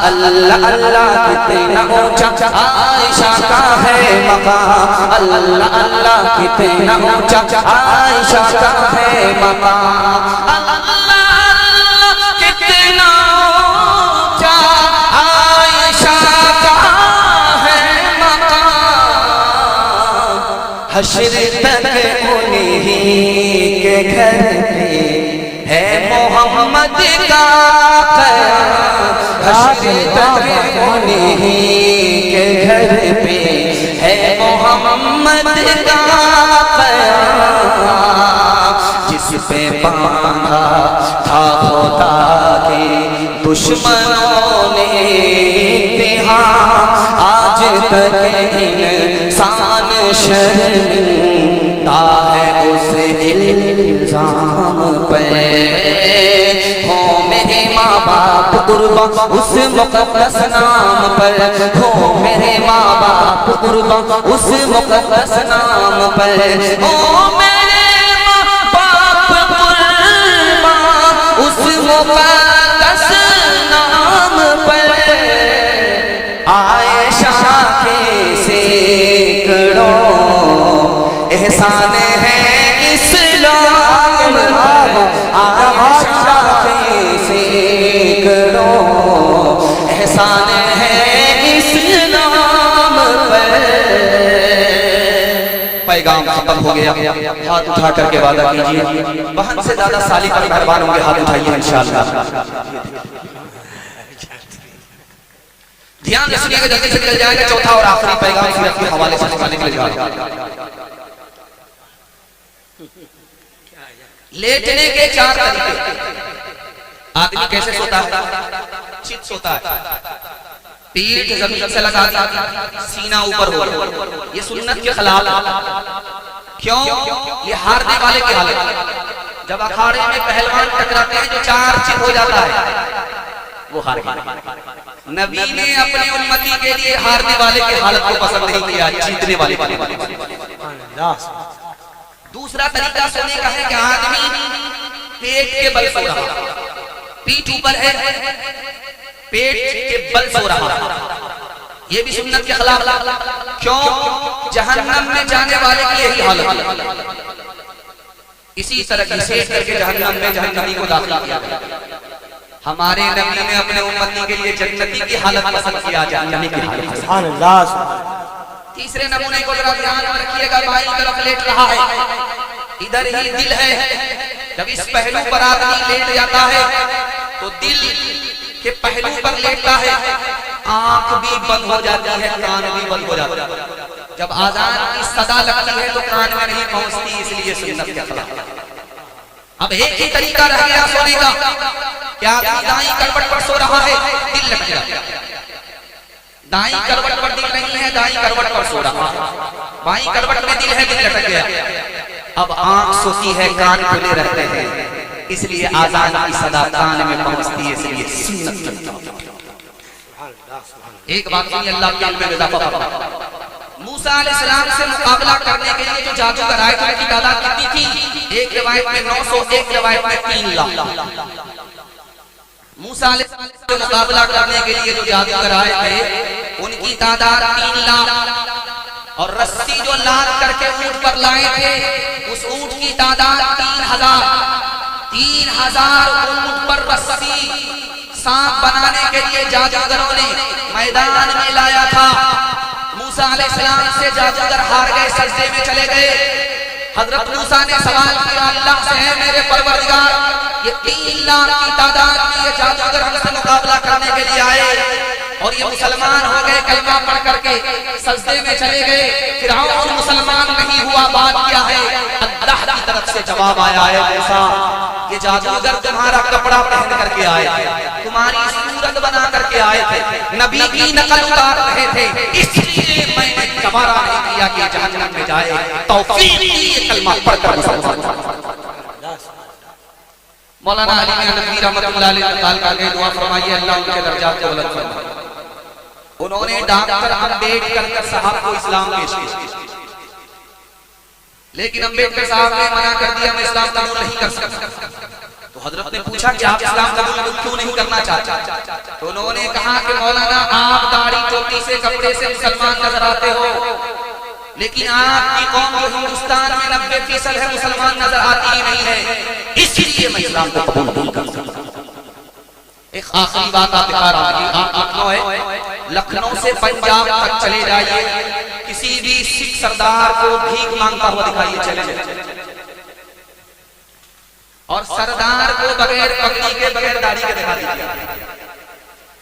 अल्लाह अल्लाह कितना ऊंचा, आयशा का है मकाम। अल्लाह अल्लाह कितना ऊंचा, आयशा का है मकाम। हश्र तक उन्हीं के घर पे है मोहम्मद का क़याम। हश्र तक उन्हीं के घर पे है मोहम्मद का क़याम। जिस पे बांधा था खुदा के दुश्मनों ने इम्तिहान, आज तक इंसान शर्मिंदा है उस इल्जाम पे। हो मेरे माँ बाप कुर्बान उस मुक़द्दस नाम पर, हो मेरे माँ बाप कुर्बान उस मुक़द्दस नाम पर, हो मेरे माँ बाप कुर्बान उस मुक़द्दस नाम पर। आयशा के सैकड़ों एहसान है इस्लाम पर, आयशा के सैकड़ों एहसान है इस्लाम पर। पैगाम खत्म हो गया, हाथ उठा करके वादा कीजिए, बहन से ज्यादा साली पर मेहरबान होंगे, हाथ उठाइए इंशाअल्लाह। ध्यान रखिएगा, जल्दी से निकल जाएगा। चौथा और आखिरी पैगाम सीरत के हवाले से निकालने के लिए जा रहा हूं। लेटने के 4 तरीके। आदमी कैसे सोता है? चित सोता है। पेट जमीन से लगा दिया, सीना ऊपर हो, ये सुन्नत के खिलाफ। क्यों? ये हारने वाले की हालत। जब अखाड़े में पहलवान टकराते हैं जो चार चित हो जाता है, वो हार गया। नबी ने अपने उम्मती के लिए हारने वाले की हालत को पसंद नहीं किया, जीतने वाले की। दूसरा तरीका सोने का है कि आदमी पेट के बल सो रहा, पीठ ऊपर है, पेट के बल सो रहा, ये भी सुन्नत के खिलाफ। क्यों? जहन्नम में जाने वाले की यही हालत। इसी तरह घसीट करके जहन्नम में जहन्नमी को दाखिल किया गया। हमारे नबी ने अपने उम्मती के लिए जन्नती की हालत पसंद किया, जहन्नमी की हालत। सुभान अल्लाह। तीसरे नमूने को जरा ध्यान में रखिएगा, बाईं तरफ लेट रहा है, इधर ही दिल है। जब इस पहलू पर आदमी लेट जाता है तो दिल के पहलू पर लेटता है, आंख भी बंद हो जाती है, कान भी बंद हो जाता है। जब आजान की सदा लगती है तो कान में नहीं पहुंचती, इसलिए सुन्नत के खिलाफ। अब एक ही तरीका रह गया सोने का, क्या दाईं करवट पर सो रहा है, दिल लग गया, दाईं करवट पर दिल नहीं है, दाईं करवट पर सो रहा है, बाईं करवट में दिल है, दिल लटक गया। अब आंख सोती है, कान खुले रहते हैं, इसलिए आजान की सदा कान में पहुंचती है, इसलिए सुन्नत। एक बात सुनिए, अल्लाह के इल्म में इजाफा फरमा। मूसा अलैहिस्सलाम से मुकाबला करने के लिए जो जादूगर आए थे उनकी तादाद कितनी थी? एक रिवायत में 900, एक रिवायत में 3 लाख। मूसा अलैहिस्सलाम से मुकाबला करने के लिए जो जादूगर आए थे उनकी तादाद 3 लाख, और रस्सी जो लाद करके ऊंट पर लाए थे उस ऊंट की तादाद 3000। 3000 ऊंट पर रस्सी सांप बनाने के लिए जादूगरों ने मैदान में लाया था। मूसा अलैहिस्सलाम से जादूगर हार गए, सजदे में चले गए। हजरत मूसा ने सवाल किया अल्लाह से, है मेरे परवरदिगार, ये 3 लाख की तादाद में ये जादूगर हमसे मुकाबला करने के लिए आए और ये मुसलमान हो गए, कलमा पढ़ करके सजदे में चले गए, फिरऔन मुसलमान नहीं हुआ, बात क्या है? अल्लाह की तरफ से जवाब आया है, मूसा ये जादूगर तुम्हारा कपड़ा पहन करके आए, तुम्हारी सूरत बना करके आए थे, नबी की नकल उतार रहे थे, इसलिए मैंने कबारा नहीं किया कि जहन्नम में जाए, तौफीक दी ये कलमा पढ़कर मुसलमान। मौलाना अली नदवी रहमतुल्लाह अलैह ताल का के दुआ फरमाइए, अल्लाह उनके दर्जात को बुलंद फरमाए। उन्होंने डॉक्टर अम्बेडकर साहब को इस्लाम पेश किया, लेकिन अम्बेडकर साहब ने मना कर दिया, मैं इस्लाम कबूल नहीं कर सकता। तो हजरत ने पूछा कि आप इस्लाम कबूल क्यों नहीं करना चाहते? तो उन्होंने कहा कि मौलाना आप दाढ़ी टोपी से कपड़े से मुसलमान नजर आते हो, लेकिन आपकी कौम जो हिंदुस्तान में 90% है मुसलमान नजर आती ही नहीं है, इसलिए मैं इस्लाम को कबूल नहीं कर सकता। एक आखिरी बात आप दिखा रहा हूं, आप लखनऊ है, लखनऊ से पंजाब तक चले जाइए, किसी भी सिख सरदार को भीख मांगता हुआ दिखाइए, चले और सरदार को बगैर पगड़ी के, बगैर दाढ़ी के दिखा दीजिए।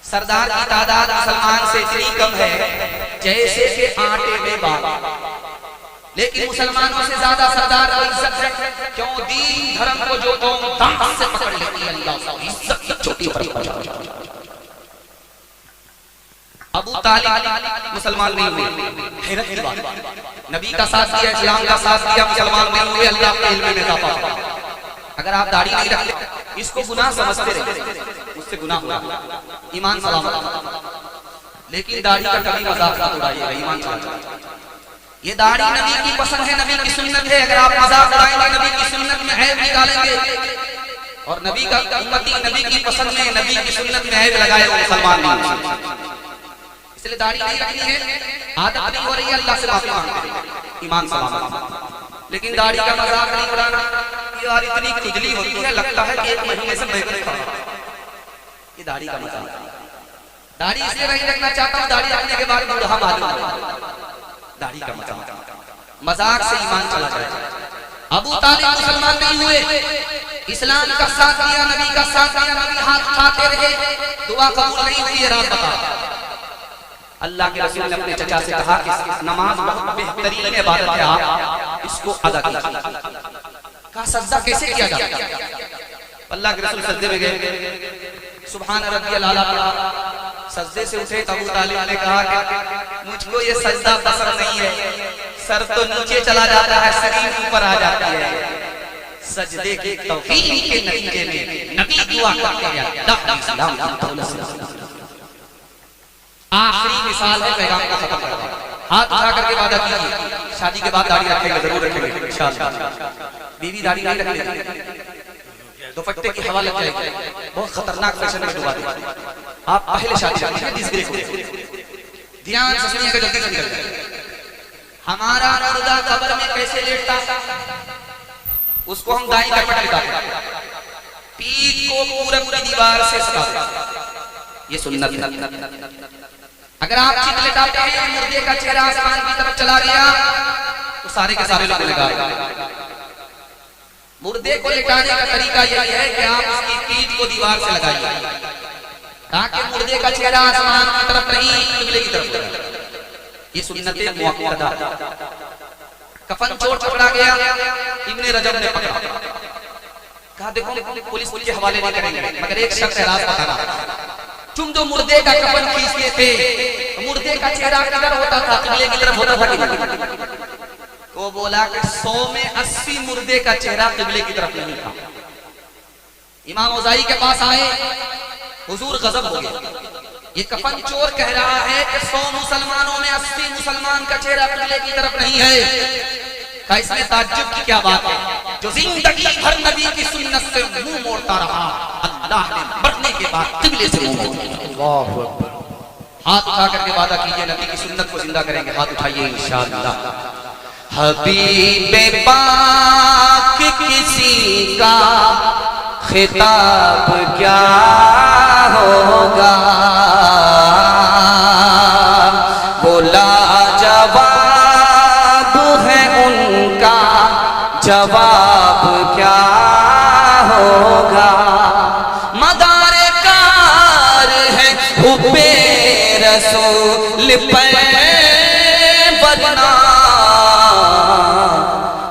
सरदार की तादाद मुसलमान से इतनी कम है जैसे कि आटे में बाल, लेकिन मुसलमानों से ज्यादा सरदार को इज्जत है। क्यों? दीन धर्म को जो कौम दांत से पकड़ लेती है, अल्लाह उसकी इज्जत की चोटी पर पहुंचा देता है। अबू तालिब मुसलमान नहीं हुए, हैरत की बात, नबी का साथ दिया, इस्लाम का साथ दिया, मुसलमान नहीं हुए, अल्लाह के इल्म में इजाफा। अगर आप दाढ़ी नहीं रखते, इसको गुनाह समझते रहे, उससे गुनाह हुआ, ईमान सलामत, लेकिन दाढ़ी का कभी मजाक मत उड़ाइएगा, ईमान सलामत। ये दाढ़ी नबी की पसंद है, नबी की सुन्नत है, अगर आप मजाक उड़ाएंगे नबी की सुन्नत में ऐब निकालेंगे, और नबी का उम्मती नबी की पसंद में, नबी की सुन्नत में ऐब लगाए वो मुसलमान नहीं। इसलिए दाढ़ी नहीं रखनी है, आदत नहीं हो रही है, अल्लाह से माफी मांगते, ईमान सलामत। लेकिन दाढ़ी का मजाक नहीं उड़ाना, यार इतनी खुजली होती है, लगता है कि 1 महीने से बैगन खा रहा हूं, ये दाढ़ी का मजाक। दाढ़ी इसलिए नहीं रखना चाहता हूं, दाढ़ी रखने के बाद बूढ़ा मालूम, दाढ़ी का मजाक से ईमान चला जाए। अबू तालिब मुसलमान नहीं हुए, इस्लाम का साथ दिया, नबी का साथ दिया, नबी हाथ उठाते रहे, दुआ कबूल नहीं हुई, रात बता। अल्लाह के रसूल ने अपने चचा से कहा कि नमाज बहुत बेहतरीन इबादत है, आप इसको अदा कीजिए। कहा सजदा कैसे किया जाता है? अल्लाह के रसूल सजदे में गए, सुभान रब्बियल आला पढ़ा, सजदे से उठे तो अबू तालिब ने कहा कि मुझको ये सजदा पसंद नहीं है, सर तो नीचे चला जाता है, शरीर ऊपर आ जाती है। सजदे की तौफीक के नतीजे में नबी दुआ करते हैं, आखिरी मिसाल है पैगाम को खत्म करना। हाथ उठा करके वादा कीजिए, शादी के बाद दाढ़ी रखेंगे, जरूर रखेंगे इंशाअल्लाह। बीवी दाढ़ी नहीं रखेंगे, दुपट्टे की हवा लग जाएगी, बहुत खतरनाक फैशन में डुबा देगा। आप पहले शादी कीजिए, डिस्ग्रेस हो ध्यान से सुनिएगा, जल्दी से निकल जाए। हमारा मुर्दा कब्र में कैसे लेटता, उसको हम दाई करपट लेटाते, पीठ को पूरब की दीवार से सटाते, ये सुन्नत है। अगर आप चित लेटाते हैं, मुर्दे का चेहरा आसमान की तरफ चला गया तो सारे के सारे लोग लगाएंगे। मुर्दे को लेटाने का तरीका यही है कि आप उसकी पीठ को दीवार से लगाइए, ताकि मुर्दे का चेहरा आसमान की तरफ नहीं, किबले की तरफ रहे। ये सुन्नते मुअक्कदा। कफन चोर पकड़ा गया, इब्ने रजब ने पकड़ा, कहा देखो पुलिस के हवाले नहीं करेंगे, मगर एक शख्स है राज बताना, तुम जो मुर्दे का कफन खींचते थे, मुर्दे का चेहरा किधर होता था, किबले की तरफ होता था। वो बोला कि 100 में 80 मुर्दे का चेहरा किबले की तरफ नहीं था। इमाम औज़ाई के पास आए, हुजूर गजब हो गया, ये कफन चोर कह रहा है कि 100 मुसलमानों में 80 मुसलमान का चेहरा किबले की तरफ नहीं है। का इसमें ताज्जुब की क्या बात है, जो जिंदगी भर नबी की सुन्नत से मुंह मोड़ता रहा, अल्लाह ने मरने के बाद किबले से मुंह मोड़ा। हाथ उठा करके वादा कीजिए, नबी की सुन्नत को जिंदा करेंगे। हाथ उठाइए इंशाअल्लाह। हबीबे पाक किसी का खिताब क्या होगा, बोला जवाब है उनका, जवाब क्या होगा। मदारे कार है हुब्बे रसूल पे बदना,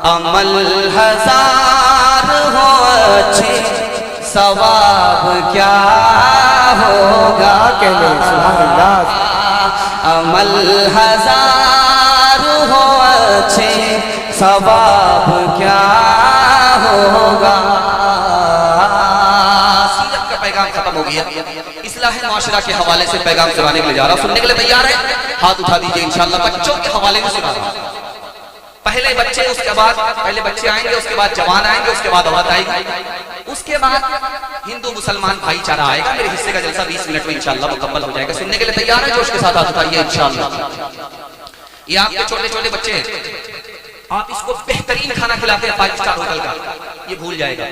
अमल हजार हो अच्छे, सवाब क्या होगा। कहने सुभान अल्लाह। अमल हजार हो अच्छे, सवाब क्या होगा। सीरत का पैगाम खत्म हो गया, इस्लाह माशरा के हवाले से पैगाम सुनाने के लिए जा रहा हूं। सुनने के लिए तैयार है? हाथ उठा दीजिए इंशाअल्लाह। बच्चों के हवाले में सुना रहा हूं। पहले बच्चे, उसके बाद पहले बच्चे आएंगे, उसके बाद जवान आएंगे, उसके बाद औरत आएगी, उसके बाद हिंदू मुसलमान भाईचारा आएगा। मेरे हिस्से का जलसा 20 मिनट में इंशाअल्लाह मुकम्मल हो जाएगा। सुनने के लिए तैयार है? जोश के साथ हाथ उठाइए इंशाअल्लाह। ये आपके छोटे छोटे बच्चे हैं, आप इसको बेहतरीन खाना खिलाते हैं 5 स्टार होटल का, ये भूल जाएगा।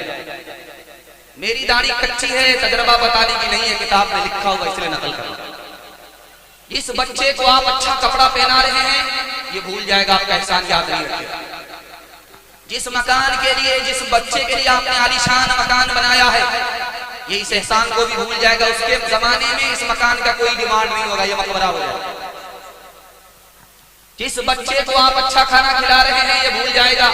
मेरी दाढ़ी कच्ची है, तजर्बा बताने की नहीं है, किताब में लिखा हुआ इसलिए नकल कर रहा। इस बच्चे को आप अच्छा कपड़ा पहना रहे हैं, ये भूल जाएगा, आपका एहसान याद नहीं रखेगा। जिस मकान के लिए, जिस बच्चे के लिए आपने आलीशान मकान बनाया है, ये इस एहसान को भी भूल जाएगा। उसके जमाने में इस मकान का कोई डिमांड नहीं होगा, ये मकबरा हो जाएगा। जिस बच्चे को आप अच्छा खाना खिला रहे हैं, ये भूल जाएगा।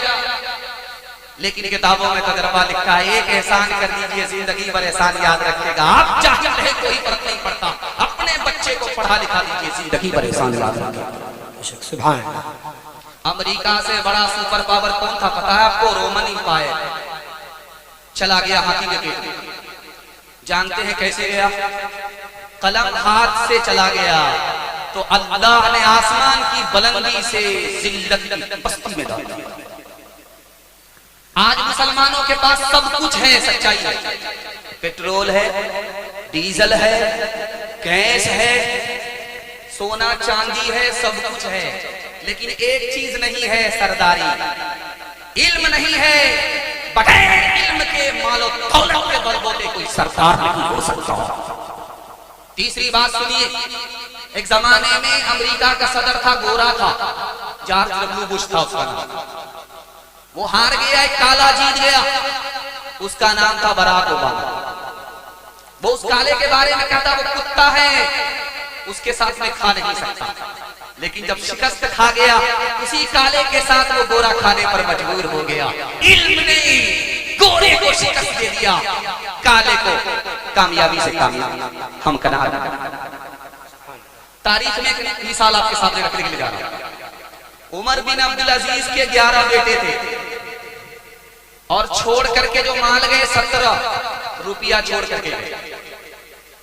लेकिन किताबों में तजर्बा लिखा है, एक एहसान कर दीजिए, जिंदगी भर एहसान याद रखेगा। आप चाहे रहे कोई फर्क नहीं पड़ता, अपने बच्चे को पढ़ा लिखा दीजिए, जिंदगी भर एहसान याद रखेगा। सुभान अल्लाह। अमेरिका से बड़ा सुपर पावर कौन था पता है आपको? Roman empire. चला गया हाथी के पेट में। जानते हैं कैसे गया? कलम हाथ से चला गया तो अल्लाह ने आसमान की बुलंदी से जिल्लत की पस्ती में डाल दिया। आज मुसलमानों के पास सब कुछ है, सच्चाई है, पेट्रोल है, डीजल है, गैस है, सोना चांदी है, सब कुछ है, लेकिन एक चीज नहीं है, सरदारी। इल्म नहीं है। बगैर इल्म के मालो दौलत के बलबूते कोई सरदार नहीं हो सकता। तीसरी बात सुनिए, एक जमाने में अमेरिका का सदर था, गोरा था, जॉर्ज डब्ल्यू बुश था उसका नाम। वो हार गया, एक काला जीत गया, उसका नाम था बराक ओबामा। वो उस काले के बारे में कहता वो कुत्ता है, उसके साथ में खा नहीं सकता। लेकिन जब शिकस्त खा गया, उसी काले के साथ वो गोरा खाने पर मजबूर हो गया। इल्म ने गोरे को शिकस्त दे दिया, काले को कामयाबी से कामयाबी हम कना। तारीख में एक मिसाल आपके सामने रखने के लिए जा रहा हूं। उमर बिन अब्दुल अजीज के 11 बेटे थे और छोड़ करके जो माल गए 17 रुपया छोड़ करके गए।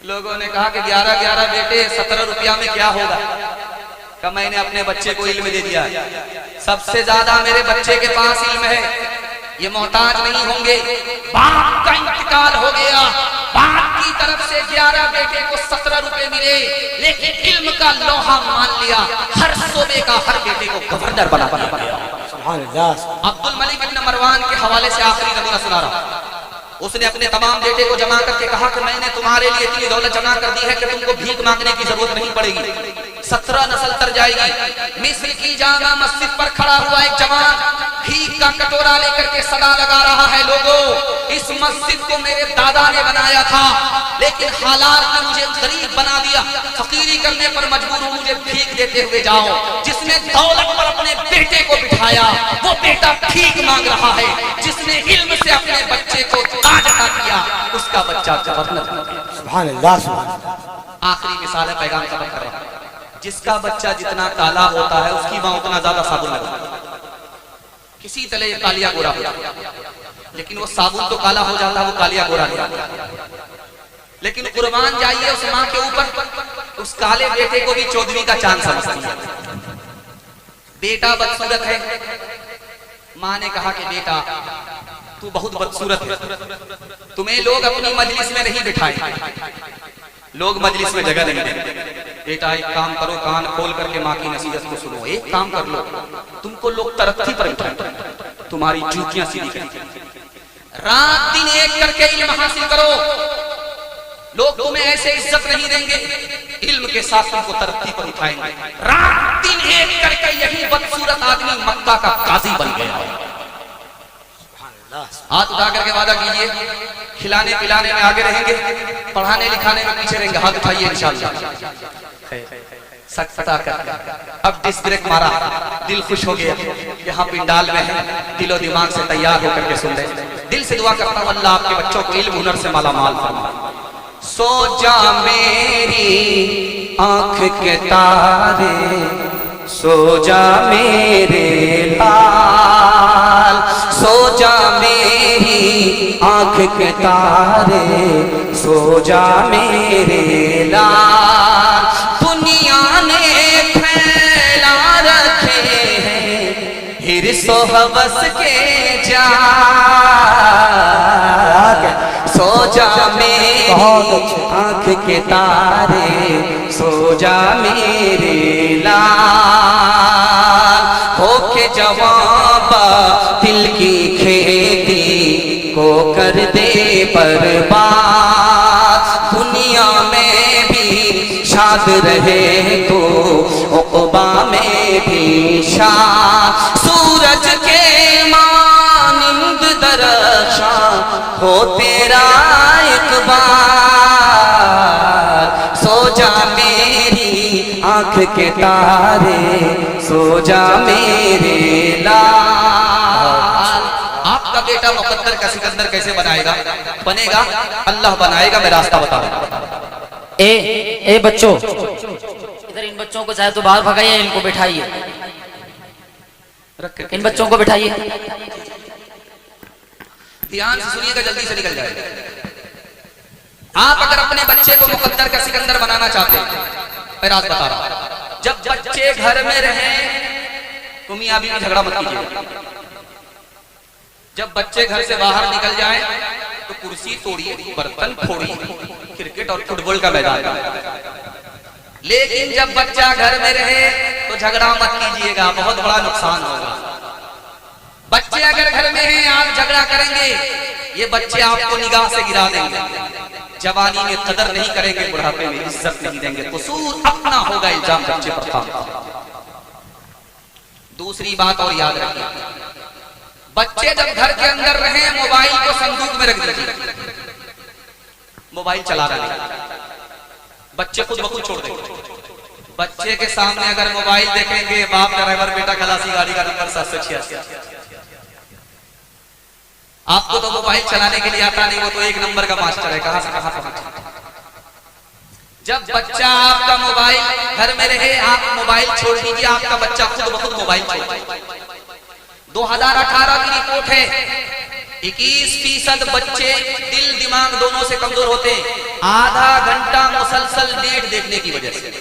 लोगों ने कहा कि 11 बेटे 17 रुपया में क्या होगा? कि मैंने अपने बच्चे को इल्म दे दिया, सबसे ज्यादा मेरे बच्चे के पास इल्म है, ये मोहताज नहीं होंगे। बाप का इंतकाल हो गया, बाप की तरफ से 11 बेटे को 17 रुपए मिले, लेकिन इल्म का लोहा मान लिया। हर सूबे का हर बेटे को गवर्नर बना दिया। अब्दुल मलिक बिन मरवान के हवाले से आखिरी नमूना सुना रहा। उसने अपने तमाम बेटे को जमा करके कहा कि मैंने तुम्हारे लिए इतनी दौलत जमा कर दी है कि तुमको भीख मांगने की जरूरत नहीं पड़ेगी। 17 नस्ल तर जाएगी। मिस्र की जामा मस्जिद पर खड़ा हुआ एक जवान भीख का कटोरा लेकर के सदा लगा रहा है, लोगों इस मस्जिद को मेरे दादा ने बनाया था, लेकिन हालात ने मुझे गरीब बना दिया, फकीरी करने पर मजबूर हूं, मुझे भीख देते हुए जाओ। जिसने दौलत पर अपने बेटे को बिठाया वो बेटा भीख मांग रहा है, जिसने इल्म से अपने बच्चे को ताज अता किया उसका बच्चा गवर्नर। सुभान अल्लाह। आखिरी मिसाल है, पैगाम खत्म कर रहा हूं। जिसका बच्चा जितना काला होता है उसकी मां उतना ज्यादा साबुन लगाती है। किसी तरह ये कालिया गोरा हो जाता, लेकिन वो साबुन तो काला हो जाता है, वो कालिया गोरा नहीं होता। लेकिन कुर्बान जाइए उस मां के ऊपर, उस काले बेटे को भी 14वीं का चांद समझती है। बेटा बदसूरत है, मां ने कहा कि बेटा तू बहुत बदसूरत है, तुम्हें लोग अपनी मजलिस में नहीं बिठाए, लोग मजलिस में जगह नहीं देते। बेटा एक काम करो, कान खोल करके माँ की नसीहत को सुनो। एक काम कर लो, तुमको लोग तरक्की पर बिठाए, तुम्हारी जूतियां सीधी करें। रात दिन एक करके इल्म हासिल करो, लोग तुम्हें ऐसे इज्जत नहीं देंगे, इल्म के साथ तुमको तरक्की पर उठाएंगे। रात दिन एक करके यही बदसूरत आदमी मक्का का काजी बन गया। हाथ उठा करके वादा कीजिए, खिलाने पिलाने में आगे रहेंगे, पढ़ाने लिखाने में पीछे रहेंगे। हाथ उठाइए इंशाअल्लाह। सकता कर अब डिस ब्रेक मारा, दिल खुश हो गया। यहाँ पिंडाल में है, दिलो दिमाग से तैयार होकर के सुन रहे। दिल से दुआ करता हूँ अल्लाह आपके बच्चों को इल्म हुनर से माला माल फरमाए। सो जा मेरी आंख के तारे, सो जा मेरे लाल, सो जा मेरी आंख के तारे, सो जा मेरे लाल। दुनिया ने फैला रखे हैं हिर्स व हवस के जाल, सो जा मेरी आंख के तारे, सो जा मेरे लाल। होके जवाब दिल की खेती को कर दे बर्बाद, दुनिया में भी शाद रहे तो उक़बा में भी शाद। सूरज के मानिंद दरख्शां हो तेरा इक़बाल, सो जा मेरी आंख के तारे, सो जा मेरे लाल। आपका बेटा मुकद्दर का सिकंदर कैसे बनेगा अल्लाह बनाएगा, मैं रास्ता बता रहा हूं। ए बच्चों, इधर इन बच्चों को चाहे तो बाहर भगाइए, इनको बिठाइए, इन बच्चों को बिठाइए। ध्यान से सुनिएगा, जल्दी से निकल जाएगा। आप अगर अपने बच्चे को मुकद्दर का सिकंदर बनाना चाहते हैं, मैं राज बता रहा हूं। जब बच्चे घर में रहें तो मियां बीवी झगड़ा मत कीजिए। जब बच्चे घर से बाहर निकल जाएं तो कुर्सी तोड़िए, बर्तन फोड़िए, क्रिकेट और फुटबॉल का मैदान। लेकिन जब बच्चा घर में रहे तो झगड़ा मत कीजिएगा, बहुत बड़ा नुकसान होगा। बच्चे अगर घर में हैं, आप झगड़ा करेंगे, ये बच्चे आपको निगाह से गिरा देंगे, जवानी में कदर नहीं करेंगे, बुढ़ापे में इज्जत नहीं देंगे। कसूर अपना होगा, इल्जाम बच्चे पर था। दूसरी बात और याद रखिए, बच्चे जब घर के अंदर रहे मोबाइल को संदूक में रख दीजिए, मोबाइल चला रहे बच्चे खुद ब खुद छोड़ देंगे। बच्चे के सामने अगर मोबाइल देखेंगे, बाप ड्राइवर, बेटा खलासी, गाड़ी का नंबर 786। आपको तो मोबाइल चलाने के लिए आता नहीं, वो तो एक नंबर का मास्टर है, कहां से कहां पहुंचे। जब बच्चा आपका मोबाइल घर में रहे, आप मोबाइल छोड़ दीजिए, आपका बच्चा खुद ब खुद मोबाइल छोड़ दीजिए। 2018 की रिपोर्ट है, 21% बच्चे दिल दिमाग दोनों से कमजोर होते हैं आधा घंटा मुसलसल नेट देखने की वजह से।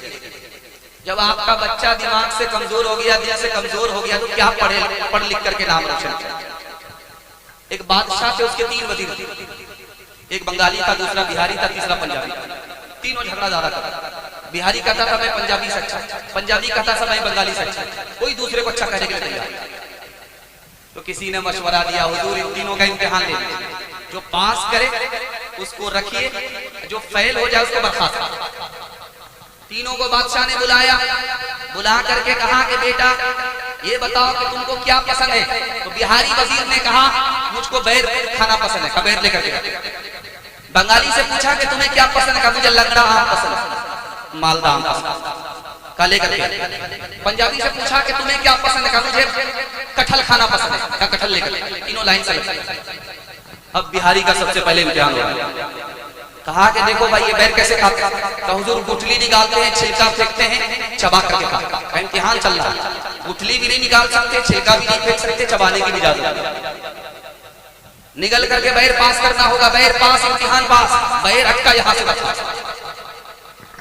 जब आपका बच्चा दिमाग से कमजोर हो गया, दिल से कमजोर हो गया, तो क्या पढ़ लिख करके नाम रोशन किया। एक बादशाह थे, उसके 3 वजीर थे, एक बंगाली था, दूसरा बिहारी था, तीसरा पंजाबी। तीनों झगड़ा ज्यादा करता। बिहारी कहता था मैं पंजाबी से अच्छा, पंजाबी कहता था मैं बंगाली से अच्छा, कोई दूसरे को अच्छा कहने के लिए तैयार। तो किसी ने मशवरा दिया, हुजूर इन तीनों का इम्तिहान ले लीजिए, जो पास करे उसको रखिए, जो फेल हो जाए उसको बर्खास्त करिए। तीनों को बादशाह ने बुलाया, बुला करके कहा कि बेटा ये बताओ कि तुमको क्या पसंद है। तो बिहारी वजीर ने कहा मुझको बैर खाना पसंद है, कबैर लेकर के। बंगाली से पूछा कि तुम्हें क्या पसंद है, मुझे लंगड़ा आम पसंद है, मालदा आम पसंद का लेकर के। पंजाबी से पूछा कि तुम्हें क्या पसंद है, मुझे कटहल खाना पसंद है, का कटहल लेकर। तीनों लाइन से लगे। अब बिहारी का सबसे पहले इम्तिहान हुआ। कहा कि देखो भाई ये बैर कैसे खाते हैं। तो हुजूर गुठली निकालते हैं, छिलका फेंकते हैं, चबा करके खाते हैं। इम्तिहान चल रहा है, गुठली भी नहीं निकाल सकते, छिलका भी नहीं फेंक सकते, चबाने की भी इजाजत। निकल करके बैर पास करना होगा, बैर पास, इम्तिहान पास, बैर अटका यहाँ से बचा।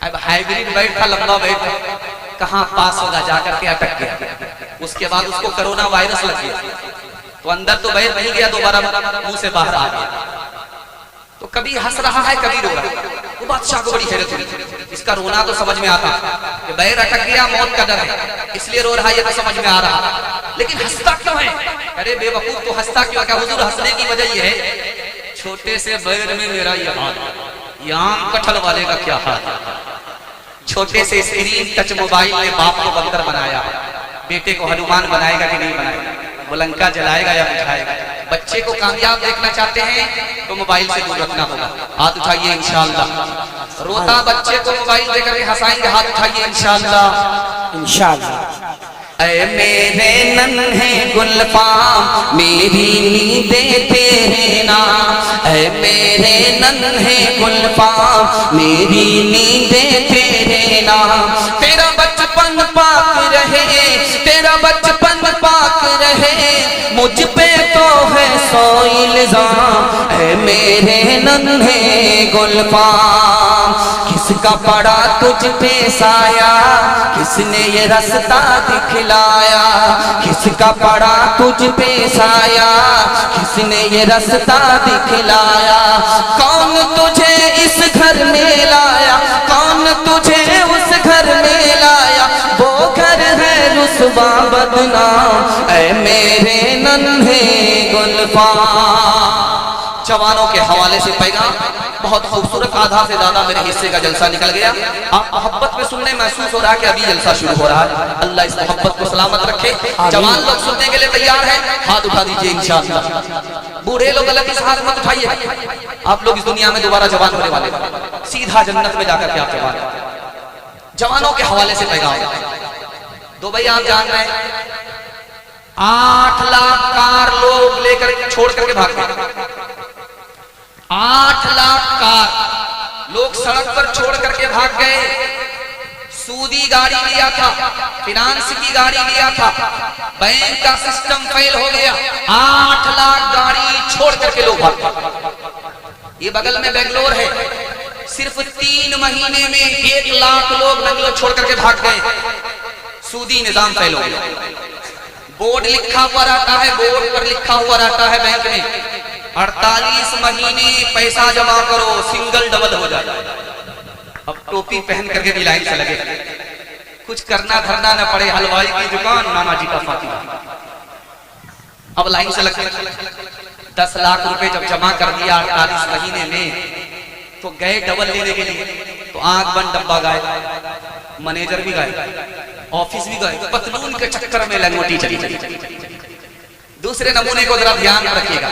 अब हाइब्रिड बैर था, लंबा बैर था, कहाँ पास होगा, जाकर के अटक गया। उसके बाद उसको कोरोना वायरस लग गया, तो अंदर तो बैर नहीं गया, दोबारा मुंह से बाहर आ गया। तो कभी हंस रहा है, कभी रो रहा है। वो बादशाह को बड़ी हैरत हुई, इसका रोना तो समझ में आता कि बैर अटक गया, मौत का डर है, इसलिए रो रहा है, ये तो समझ में आ रहा, लेकिन हंसता क्यों है। अरे बेवकूफ, तो हंसता क्यों है। हुजूर हंसने की वजह ये है, छोटे से बैर में मेरा ये हाल, यहाँ कटहल वाले का क्या हाल। छोटे से स्क्रीन टच मोबाइल ने बाप को बंदर बनाया, बेटे को हनुमान बनाएगा कि नहीं बनाएगा, बुलंका जलाएगा या बुझाएगा। बच्चे को कामयाब देखना चाहते हैं तो मोबाइल से दूर रखना होगा। हाथ उठाइए इंशाअल्लाह। रोता बच्चे को मोबाइल देकर के हंसाएंगे, हाथ उठाइए इंशाअल्लाह। इंशाअल्लाह। ऐ मेरे नन्हे गुलफाम मेरी नींदें तेरे नाम, ऐ मेरे नन्हे गुलफाम मेरी नींदें तेरे नाम। तेरा बचपन पाक रहे, तेरा बचपन पाक रहे, मुझ पे तो है सौ इल्जाम। ऐ मेरे नन्हे गुलफाम किसका पड़ा तुझ पे साया, किसने ये रास्ता दिखलाया, किसका पड़ा तुझ पे साया, किसने ये रास्ता दिखलाया। कौन तुझे इस घर में लाया, कौन तुझे उस घर में लाया, वो घर है रुसवा बदनाम। ऐ मेरे नन्हे गुलफाम। जवानों के हवाले से पैगाम बहुत खूबसूरत, आधा से ज्यादा मेरे हिस्से का जलसा निकल गया। आप मोहब्बत में सुनने महसूस हो रहा है कि अभी जलसा शुरू हो रहा है। अल्लाह इस मोहब्बत को सलामत रखे। जवान लोग सुनने के लिए तैयार हैं, हाथ उठा दीजिए इंशाअल्लाह। बूढ़े लोग गलत हाथ मत उठाइए, आप लोग इस दुनिया में दोबारा जवान होने वाले, सीधा जन्नत में जाकर के आप जवान। जवानों के हवाले से पैगाम दो भाई, आप जान रहे हैं 8 लाख कार लोग लेकर छोड़ करके भाग गए। 8 लाख कार लोग सड़क पर छोड़ करके भाग गए। सूदी गाड़ी लिया था, फिनांस की गाड़ी लिया था, बैंक का सिस्टम फेल हो गया, 8 लाख गाड़ी छोड़ करके लोग भाग गए। ये बगल में बेंगलोर है, सिर्फ 3 महीने में 1 लाख लोग बेंगलोर छोड़ करके भाग गए। सूदी निजाम फेल हो गया। बोर्ड लिखा हुआ रहता है, बोर्ड पर लिखा हुआ रहता है बैंक में 48 महीने पैसा जमा करो, सिंगल डबल हो जाए। अब टोपी पहन करके भी लाइन से लगे, कुछ करना धरना न पड़े, हलवाई की दुकान, नाना जी का फातिहा। अब लाइन से लगे 10 लाख रुपए जब जमा कर दिया 48 महीने में, तो गए डबल लेने के लिए, तो आंख बंद डब्बा गए, मैनेजर भी गए, ऑफिस भी गए, पतलून के चक्कर में लंगोटी चली। दूसरे नमूने को जरा ध्यान रखिएगा,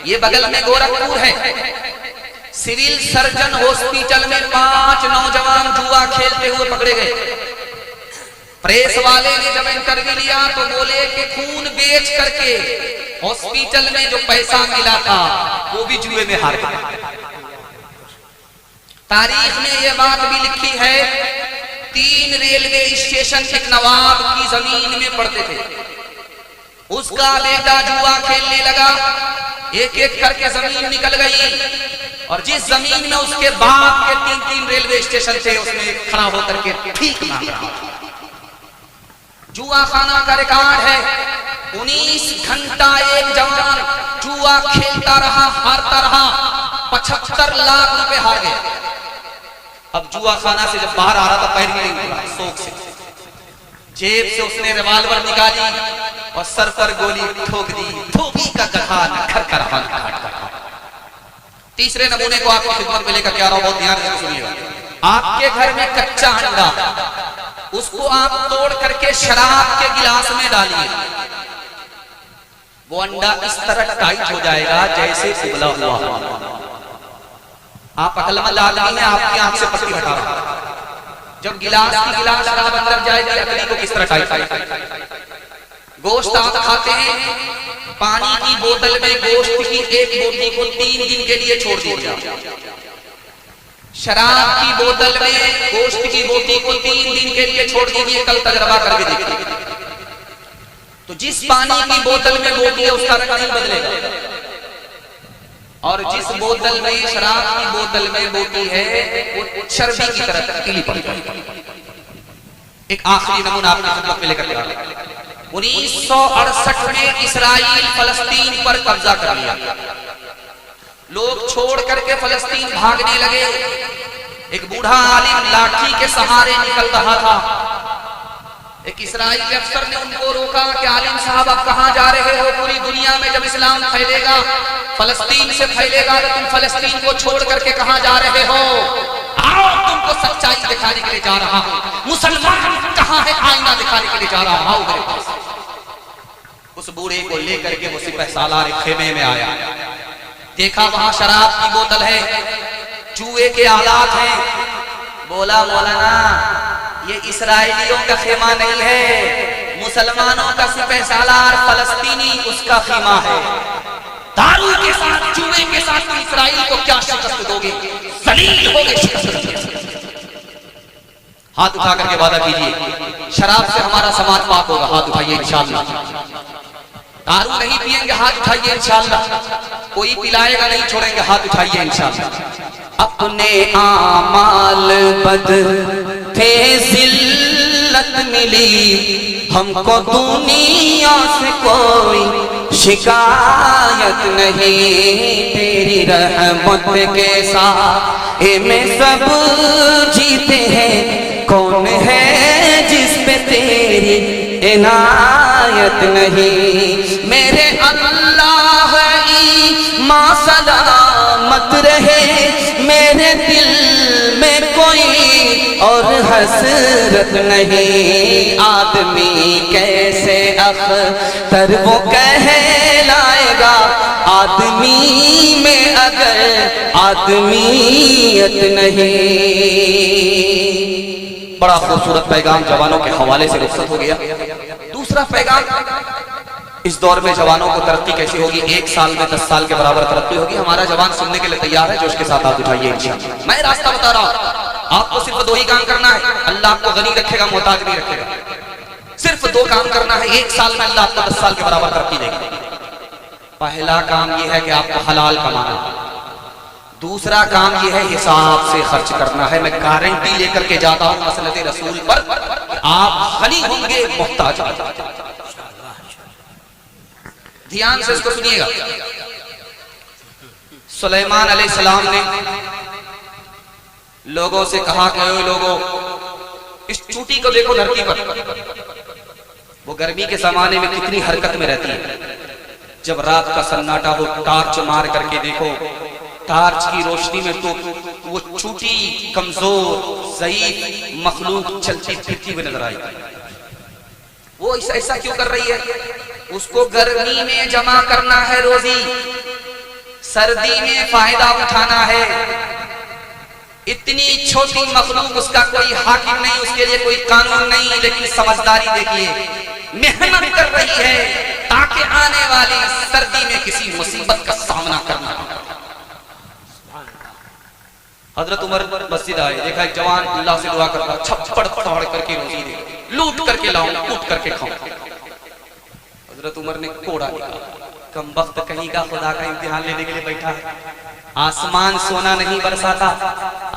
ये बगल में गोरखपुर है, सिविल सर्जन हॉस्पिटल में 5 नौजवान जुआ खेलते हुए पकड़े गए। प्रेस वाले ने जब इंटरव्यू लिया तो बोले कि खून बेच करके हॉस्पिटल में जो पैसा मिला था वो भी जुए में हार गए। तारीख में यह बात भी लिखी है, 3 रेलवे स्टेशन एक नवाब की जमीन में पड़ते थे। उसका बेटा जुआ खेलने लगा, एक एक करके जमीन निकल गई, और जिस जमीन में उसके बाप के 3-3 रेलवे स्टेशन थे उसमें खड़ा होकर के ठीक मांग रहा था। जुआ खाना का रिकॉर्ड है, 19 घंटा एक जवान जुआ खेलता रहा, हारता रहा, 75 लाख रुपए हार गए। अब जुआ खाना से जब बाहर आ रहा था, पैर नहीं निकला शौक से, जेब से उसने रिवाल्वर निकाली और सर पर गोली ठोक दी। धोबी का गधा नखर कर तीसरे नमूने को आपकी खिदमत में लेकर के आ रहा हूं, बहुत ध्यान से सुनिएगा। आपके घर में कच्चा अंडा, उसको आप तोड़ करके शराब के गिलास में डालिए, वो अंडा इस तरह टाइट हो जाएगा जैसे उबला हुआ। आप अकलमंद आदमी हैं, आपकी आंख से पट्टी हटा रहा, जब गिलास की गिलास शराब अंदर जाएगी, लकड़ी को किस तरह टाइट। गोश्त आप खाते हैं, पानी की बोतल में गोश्त की एक बोतल को 3 दिन के लिए छोड़ दीजिए। शराब की बोतल में गोश्त की बोतल को 3 दिन के लिए छोड़ दीजिए, कल तजर्बा करके देखिए। तो जिस पानी की बोतल में बोतल है उसका रंग नहीं बदलेगा, और जिस बोतल में शराब की बोतल में बोतल है वो चर्बी की तरह तब्दीली पड़ जाएगी। एक आखिरी नमूना आपकी खिदमत में लेकर आ रहा हूं। 1968 में इस्राइल फलस्तीन पर कब्जा कर लिया, लोग छोड़ करके फलस्तीन भागने लगे। एक बूढ़ा आलिम लाठी के सहारे निकल रहा था, एक इस्राइली अफसर ने उनको रोका कि आलिम साहब आप कहां जा रहे हो? पूरी दुनिया में जब इस्लाम फैलेगा, फलस्तीन से फैलेगा, तो तुम फलस्तीन को छोड़ करके कहां जा रहे हो? आओ तुमको सच्चाई दिखाने के लिए जा रहा हूं, मुसलमान कहां है आईना दिखाने के लिए जा रहा हूं, आओ मेरे पास। उस बूढ़े को लेकर के वो सिपह सालार खेमे में आया, देखा वहां शराब की बोतल है, जुए के आलात हैं। बोला मौलाना ये इसराइलियों का खेमा नहीं है, मुसलमानों का सिपह सालार फलस्तीनी उसका खेमा है। दारू के साथ जुए के साथ इसराइल को क्या शिकस्त दोगे? जलील होगे शिकस्त। हाथ उठा करके वादा कीजिए शराब से हमारा समाज पाक होगा, हाथ उठाइए इंशाअल्लाह। दारू नहीं पिएंगे, हाथ उठाइए इंशाअल्लाह। कोई पिलाएगा नहीं, छोड़ेंगे, हाथ उठाइए इंशाअल्लाह। अपने आमाल बद थे जिल्लत मिली, हमको दुनिया से कोई शिकायत नहीं, तेरी रहमत के साथ में सब जीते हैं, कौन है जिस पे तेरी इनायत नहीं। मेरे अल्लाह ईमान सलामत रहे, मेरे दिल में कोई और हसरत नहीं। आदमी कैसे अख्तर वो कहलाएगा, आदमी में अगर आदमीयत नहीं। बड़ा खूबसूरत पैगाम जवानों के हवाले से रुखसत हो गया। दूसरा पैगाम, इस दौर में जवानों को तरक्की कैसी होगी? 1 साल में 10 साल के बराबर तरक्की होगी। हमारा जवान सुनने के लिए तैयार है, जोश के साथ हाथ उठाइए इंशाअल्लाह। मैं रास्ता बता रहा हूं, आपको सिर्फ 2 ही काम करना है, अल्लाह आपको गनी रखेगा, मोहताज नहीं रखेगा। सिर्फ 2 काम करना है, 1 साल में अल्लाह आपको 10 साल के बराबर तरक्की देगा। पहला काम यह है कि आपको हलाल कमाना, दूसरा काम यह है हिसाब से खर्च करना है। मैं गारंटी लेकर के जाता हूं मसलत रसूल पर, आप गनी होंगे, मोहताज। ध्यान से इसको सुनिएगा। सुलेमान अलैहिस्सलाम ने लोगों से कहा कि ओए लोगों, इस चूटी को देखो धरती पर, वो गर्मी के जमाने में कितनी हरकत में रहती है। जब रात का सन्नाटा हो, टार्च मार करके देखो, टार्च की रोशनी में तो वो छोटी कमजोर ज़ईफ मखलूक चलती फिरती हुई नजर आई। वो ऐसा क्यों कर रही है? उसको गर्मी में जमा करना है रोजी, सर्दी में फायदा उठाना है। इतनी छोटी मखलूक, उसका कोई हाकिम नहीं, उसके लिए कोई कानून नहीं, लेकिन समझदारी देखिए, मेहनत कर रही है ताकि आने वाली सर्दी में किसी मुसीबत का सामना करना। हजरत उमर मस्जिद आए, देखा एक जवान अल्लाह से दुआ कर रहा, छप्पड़ फाड़ करके रोजी दे, लूट करके लाऊं, कूट करके खाऊं। हजरत उमर ने कोड़ा निकाला, कम वक्त कहीं का खुदा का इम्तिहान लेने के लिए बैठा है। आसमान सोना नहीं बरसाता,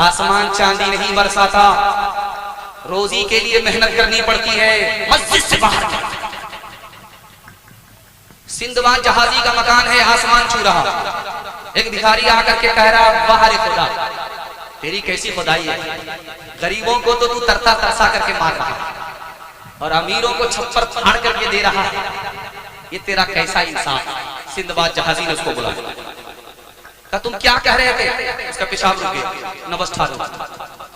आसमान चांदी नहीं बरसाता, रोजी के लिए मेहनत करनी पड़ती है। मस्जिद से बाहर सिंधवान जहाजी का मकान है, आसमान छू रहा, एक भिखारी आकर के कह रहा, वाह रे खुदा, तेरी कैसी खुदाई है, गरीबों को तो तू तरता तरसा करके मार रहा है और अमीरों को छप्पर फाड़ करके दे रहा है, ये तेरा कैसा इंसाफ। सिंधवान जहाजी ने उसको बुलाया, कहा तुम क्या कह रहे थे? उसका पेशाब रुक गया, नबस ठार हो,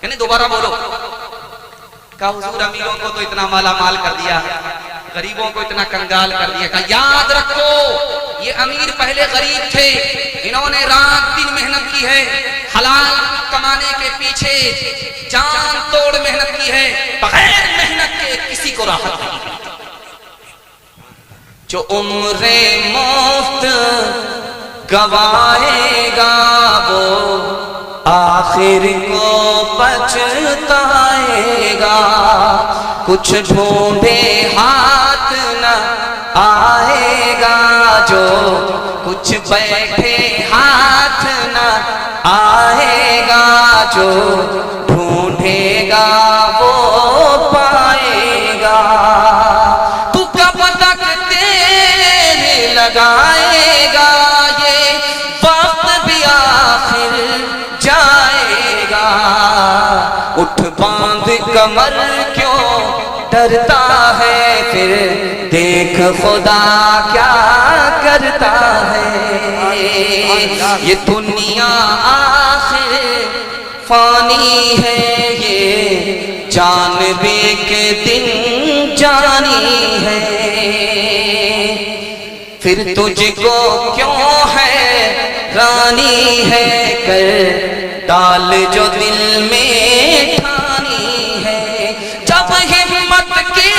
कहने दोबारा बोलो। कहा हुजूर, अमीरों को तो इतना माला माल कर दिया, गरीबों को इतना कंगाल कर दिया। कहा याद रखो, ये अमीर पहले गरीब थे, इन्होंने रात दिन मेहनत की है, हलाल कमाने के पीछे जान तोड़ मेहनत की है, बगैर मेहनत के किसी को राहत नहीं। जो उम्रे मुफ्त गवाएगा वो आखिर को पछताएगा, कुछ ढूंढे हाथ न आएगा, जो कुछ बैठे हाथ न आएगा, जो ढूंढेगा वो पाएगा। तू कब तक तेरे लगाएगा, ये वक्त भी आखिर जाएगा। उठ बांध कमर क्यों डरता है, फिर देख खुदा क्या करता है। ये दुनिया आखिर फानी है, ये जान भी के दिन जानी है। फिर तुझको क्यों है रानी है, कर डाल जो दिल में ठानी है। जब हिम्मत की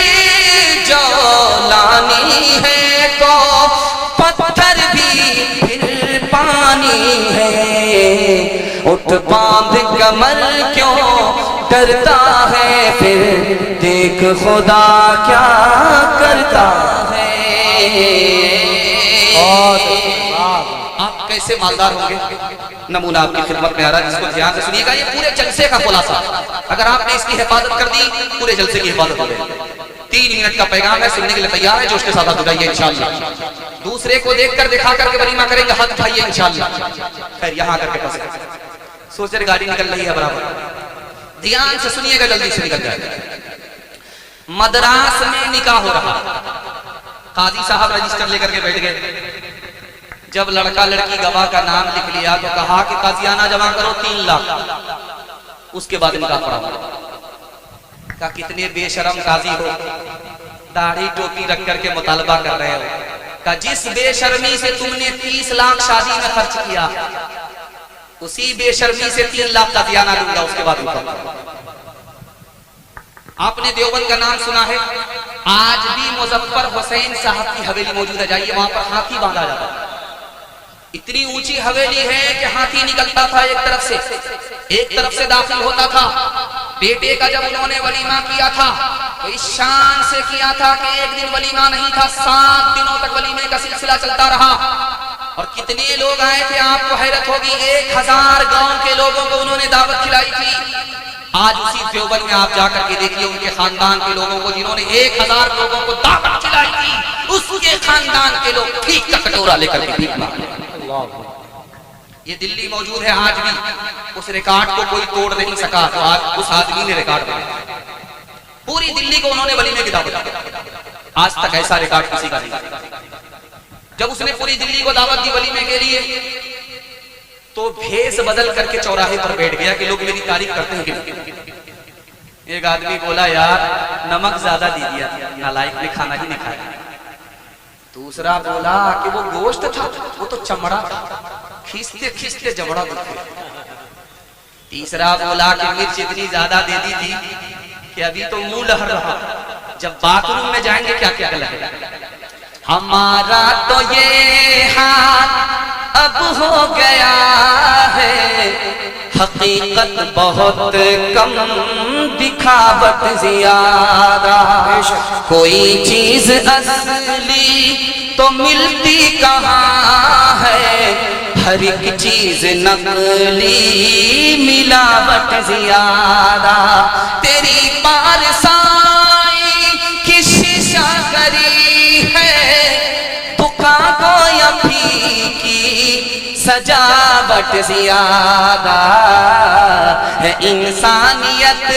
जो लानी है, तो पत्थर भी फिर पानी है। उठ बांध कमर क्यों डरता है, फिर देख खुदा क्या करता है। आप कैसे मालदार होंगे, नमूना आपकी खिदमत में आ रहा है, जिसको ध्यान से सुनिएगा। ये पूरे जलसे का खुलासा, अगर आपने इसकी हिफाजत कर दी, पूरे जलसे की हिफाजत हो गई। 3 मिनट का पैगाम है, सुनने के लिए तैयार है, जोश के साथ बुझाइए इंशाअल्लाह। दूसरे को देखकर दिखा करके वलीमा करेंगे, हाथ उठाइए इंशाअल्लाह। खैर यहाँ करके फंसे, सोच रहे गाड़ी निकल रही है बराबर, ध्यान से सुनिएगा, जल्दी से निकल जाएगा। मद्रास में निकाह हो रहा, काजी साहब रजिस्टर लेकर के बैठ गए। जब लड़का लड़की गवाह का नाम लिख लिया तो कहा कि काजियाना जमा करो 3 लाख, उसके बाद निकाह पढ़ा। का कितने बेशरम काजी हो, दाढ़ी टोपी रख करके मुतालबा कर रहे हो। का जिस बेशर्मी से तुमने 30 लाख शादी में खर्च किया, उसी बेशर्मी से 3 लाख काजियाना दूंगा, उसके बाद आपने देवबंद का नाम सुना है, आज भी मुजफ्फर हुसैन साहब की हवेली मौजूद है, जाइए वहां पर हाथी बांधा जाता है। इतनी ऊंची हवेली है कि हाथी निकलता था एक तरफ से दाखिल होता था। बेटे का जब उन्होंने वलीमा किया था तो इस शान से किया था कि एक दिन वलीमा नहीं था, 7 दिनों तक वलीमे का सिलसिला चलता रहा। और कितने लोग आए थे, आपको हैरत होगी, 1000 गांव के लोगों को उन्होंने दावत खिलाई थी। आज उसी देवबंद में आप जाकर के देखिए, उनके खानदान के लोगों को, जिन्होंने 1000 लोगों को दावत खिलाई थी, उसके खानदान के लोग ठीक का कटोरा लेकर के भीख मांगे। ये दिल्ली मौजूद है आज भी, उस रिकॉर्ड को कोई तोड़ नहीं सका, तो आज उस आदमी ने रिकॉर्ड बनाया। पूरी दिल्ली को उन्होंने वलीमे की दावत दी, आज तक ऐसा रिकॉर्ड किसी का नहीं। जब उसने पूरी दिल्ली को दावत दी वलीमे के लिए, तो भेष बदल करके चौराहे पर बैठ गया कि लोग मेरी तारीफ करते हैं कि नहीं। एक आदमी बोला, यार नमक ज्यादा दे दिया, नालायक ने खाना ही नहीं खाया। दूसरा बोला कि वो गोश्त था, वो तो चमड़ा था, खींचते खींचते जबड़ा दुखे। तीसरा बोला कि मिर्च इतनी ज्यादा दे दी थी कि अभी तो मुंह लहर रहा, जब बाथरूम में जाएंगे क्या क्या लगेगा। हमारा तो ये हाथ अब हो गया है, हकीकत बहुत कम दिखावट ज्यादा। कोई चीज असली तो मिलती कहाँ है, हर एक चीज नकली मिलावट ज्यादा। तेरी पारसाई की शीशा करी है, बुका को फीकी सजावट ज्यादा है। इंसानियत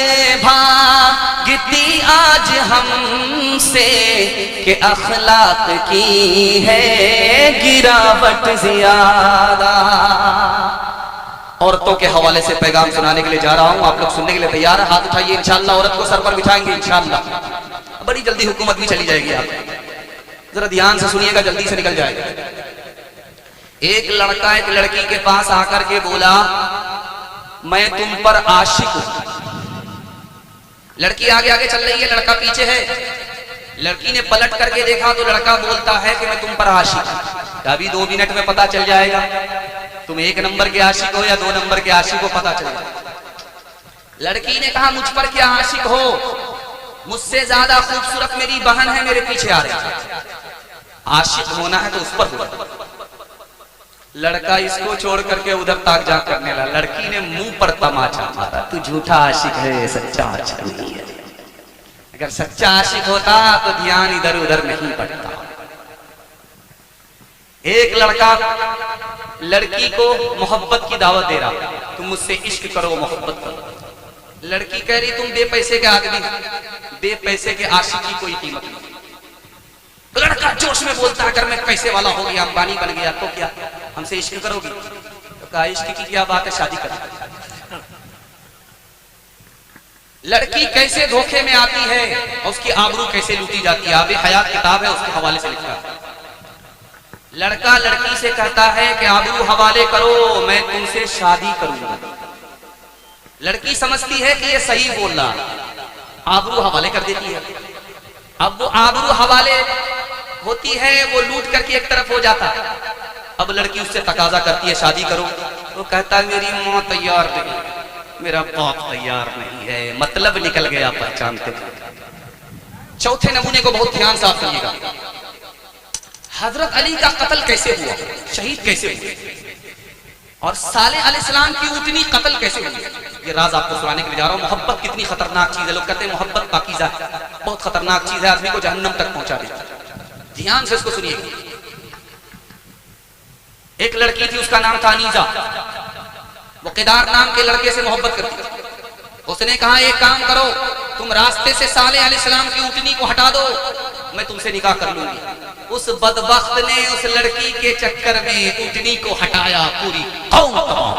भागती आज हमसे कि अखलाक की है गिरावट ज्यादा। औरतों के हवाले से पैगाम सुनाने के लिए जा रहा हूं, आप लोग सुनने के लिए तैयार है? हाथ उठाइए, इंशाअल्लाह औरत को सर पर बिठाएंगे इंशाअल्लाह। बड़ी जल्दी हुकूमत भी चली जाएगी, आप जरा ध्यान से सुनिएगा, जल्दी से निकल जाएगा। एक लड़का एक लड़की के पास आकर के बोला, मैं तुम पर आशिक हूं। लड़की आगे आगे चल रही है, लड़का पीछे है। लड़की ने पलट करके देखा तो लड़का बोलता है कि मैं तुम पर आशिक हूं। अभी 2 मिनट में पता चल जाएगा तुम 1 नंबर के आशिक हो या 2 नंबर के आशिक हो, पता चल जाएगा। लड़की ने कहा, मुझ पर क्या आशिक हो, मुझसे ज्यादा खूबसूरत मेरी बहन है, मेरे पीछे आ रही। आशिक होना है तो उस पर हो। लड़का इसको छोड़ करके उधर ताक जा करने लगा। लड़की ने मुंह पर तमाचा मारा, तू झूठा आशिक है, सच्चा आशिक नहीं है। अगर सच्चा आशिक होता तो ध्यान इधर उधर नहीं बढ़ता। एक लड़का लड़की को मोहब्बत की दावत दे रहा, तुम मुझसे इश्क करो, मोहब्बत करो। लड़की कह रही, तुम बेपैसे के आदमी, बेपैसे के आशिक की कोई कीमत नहीं। लड़का जोश में बोलता, अगर मैं पैसे वाला हो गया, अंबानी बन गया तो क्या हमसे इश्क करोगी? तो कहा, इश्क की क्या बात है, शादी कर। लड़की कैसे धोखे में आती है और उसकी आबरू कैसे लूटी जाती है, आबे हयात किताब है, उसके हवाले से लिखा है। लड़का लड़की से कहता है कि आबरू हवाले करो, मैं तुमसे शादी करूंगा। लड़की समझती है कि ये सही बोल रहा, आबरू हवाले कर देती है। अब वो आबरू हवाले होती है, वो लूट करके एक तरफ हो जाता है। अब लड़की उससे तकाजा करती है, शादी करो। तो कहता है, मेरी माँ तैयार नहीं, मेरा बाप तैयार नहीं है। मतलब निकल गया पहचानते। चौथे नमूने को बहुत ध्यान से आप सुनिएगा। हजरत अली का कत्ल कैसे हुआ, शहीद कैसे हुए, और सालेह अलैहिस्सलाम की उतनी कत्ल कैसे हुई, ये राज आपको सुनाने के लिए जा रहा हूं। मोहब्बत कितनी खतरनाक चीज है। लोग कहते हैं मोहब्बत पाकीज़ा है, बहुत खतरनाक चीज है, आदमी को जहन्नम तक पहुंचा देती है। ध्यान से इसको सुनिएगा। एक लड़की थी, उसका नाम था अनीजा। वो केदार नाम के लड़के से मोहब्बत करती थी। उसने कहा, एक काम करो, तुम रास्ते से सालेह अलैहिस्सलाम की ऊँटनी को हटा दो, मैं तुमसे निकाह कर लूंगी। उस बदबख्त ने उस लड़की के चक्कर में ऊँटनी को हटाया, पूरी कौम तबाह।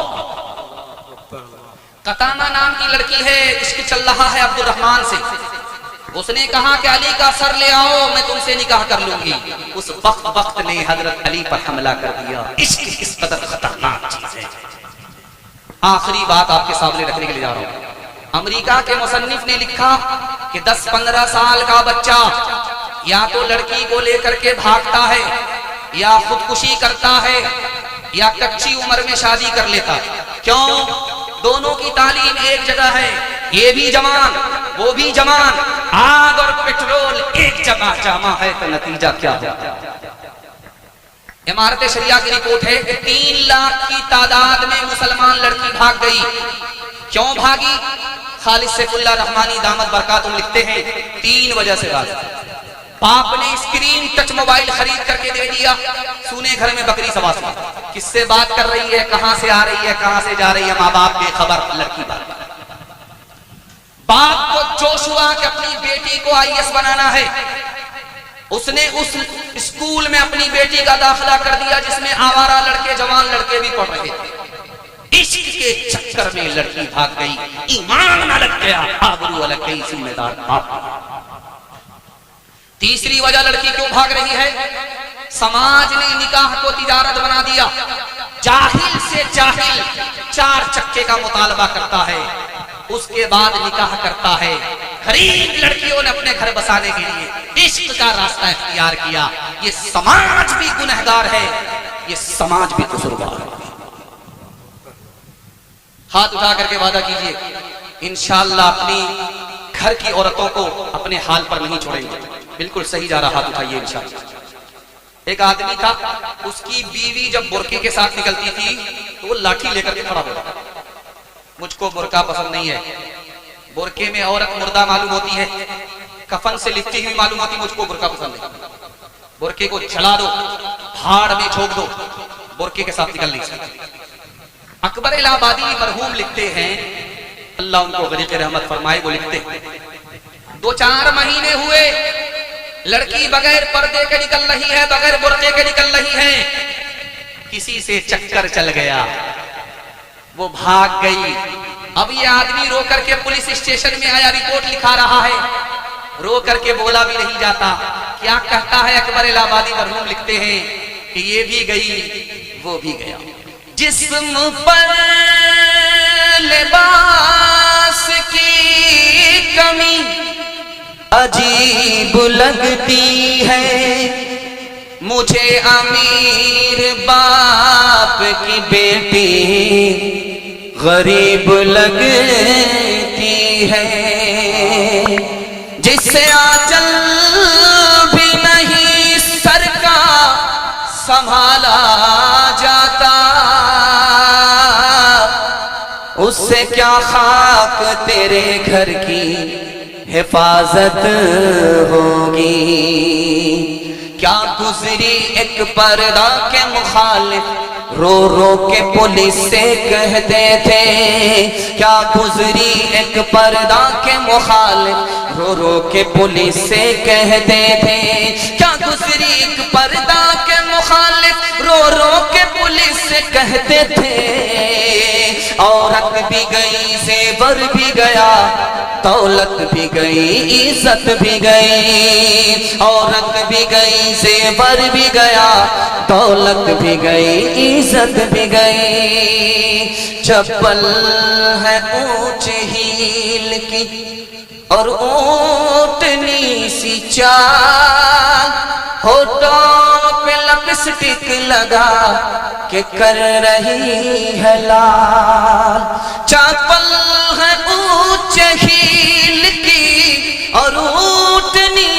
कताना नाम की लड़की है, इश्क चल रहा है अब्दुल रहमान से। उसने कहा कि अली का सर ले आओ, मैं तुमसे निकाह कर लूंगी। उस वक्त ने हजरत अली पर हमला कर दिया। इश्क किस कदर खतरनाक चीज है। आखिरी बात आपके सामने रखने के लिए जा रहा हूं। अमेरिका के मुसन्निफ ने लिखा कि 10-15 साल का बच्चा या तो लड़की को लेकर के भागता है, या खुदकुशी करता है, या कच्ची उम्र में शादी कर लेता है। क्यों? दोनों की तालीम एक जगह है, ये भी जवान वो भी जवान, आग और पेट्रोल एक जगह जमा है, तो नतीजा क्या होगा? इमारत शरिया की रिपोर्ट है कि 3 लाख की तादाद में मुसलमान लड़की भाग गई। क्यों भागी? खालिद सैफुल्लाह रहमानी दामद बरकातुहू लिखते हैं, 3 वजह से भागी। बाप ने स्क्रीन टच मोबाइल खरीद करके दे दिया, सुने घर में बकरी सवार, किससे बात कर रही है, कहां से आ रही है, कहां से जा रही है, माँ बाप बेखबर, लड़की बात। बाप को जोश हुआ कि अपनी बेटी को IAS बनाना है। उसने उस स्कूल में अपनी बेटी का दाखिला कर दिया जिसमें आवारा लड़के, जवान लड़के भी पढ़ रहे थे। इश्क के चक्कर में लड़की भाग गई, ईमान न लग गया, आबरू अलग गई, जिम्मेदार बाप। तीसरी वजह लड़की क्यों भाग रही है? समाज ने निकाह को तिजारत बना दिया। जाहिल से जाहिल 4 चक्के का मुतालबा करता है, उसके बाद निकाह करता है। गरीब लड़कियों ने अपने घर बसाने के लिए इश्क का रास्ता इख्तियार किया। ये समाज भी गुनहगार है, ये समाज भी कसूरवार है। हाथ उठा करके वादा कीजिए इंशाअल्लाह अपनी घर की औरतों को अपने हाल पर नहीं छोड़ेंगे। बिल्कुल सही जा रहा, हाथ उठाइए इंशाअल्लाह। एक आदमी था, उसकी बीवी जब बुर्के के साथ निकलती थी तो वो लाठी लेकर के खड़ा होता। मुझको बुर्का पसंद नहीं है, बुर्के में औरत मुर्दा मालूम होती है, कफन से लिपटी हुई मालूम होती, मुझको बुर्का पसंद है। बुर्के को जला दो, भाड़ में झोंक दो, बुर्के के साथ निकल नहीं सकती। अकबर इलाहाबादी मरहूम लिखते हैं, अल्लाह उनको गरीक़ रहमत फरमाए, वो लिखते हैं 2-4 महीने हुए, लड़की बगैर पर्दे के निकल रही है, बगैर बुर्के के निकल रही है। किसी से चक्कर चल गया, वो भाग गई। अब ये आदमी रो करके पुलिस स्टेशन में आया, रिपोर्ट लिखा रहा है, रो करके बोला भी नहीं जाता। क्या कहता है अकबर इलाहाबादी मरहूम लिखते हैं कि ये भी गई वो भी गया। जिस्म पर लिबास की कमी अजीब लगती है, मुझे अमीर बाप की बेटी गरीब लगती है। जिससे आंचल भी नहीं सर का संभाला जाता, उससे क्या खाक तेरे घर की हिफाजत होगी। क्या गुजरी एक पर्दा के मुखालिफ रो रो के पुलिस से कहते थे, क्या गुजरी एक पर्दा के मुखालिफ रो रो के पुलिस से कहते थे, क्या गुजरी एक पर्दा के मुखालिफ रो रो के पुलिस से कहते थे। औरत भी गई, ज़ेवर भी गया, दौलत भी गई, इज्जत भी गई। औरत भी गई, ज़ेवर भी गया, दौलत भी गई, इज्जत भी गई। चप्पल है ऊंच हील की और ऊंटनी सी चाल, होठों पे लिपस्टिक लगा के कर रही है लाल। चप्पल है ऊंच हील की और ऊंटनी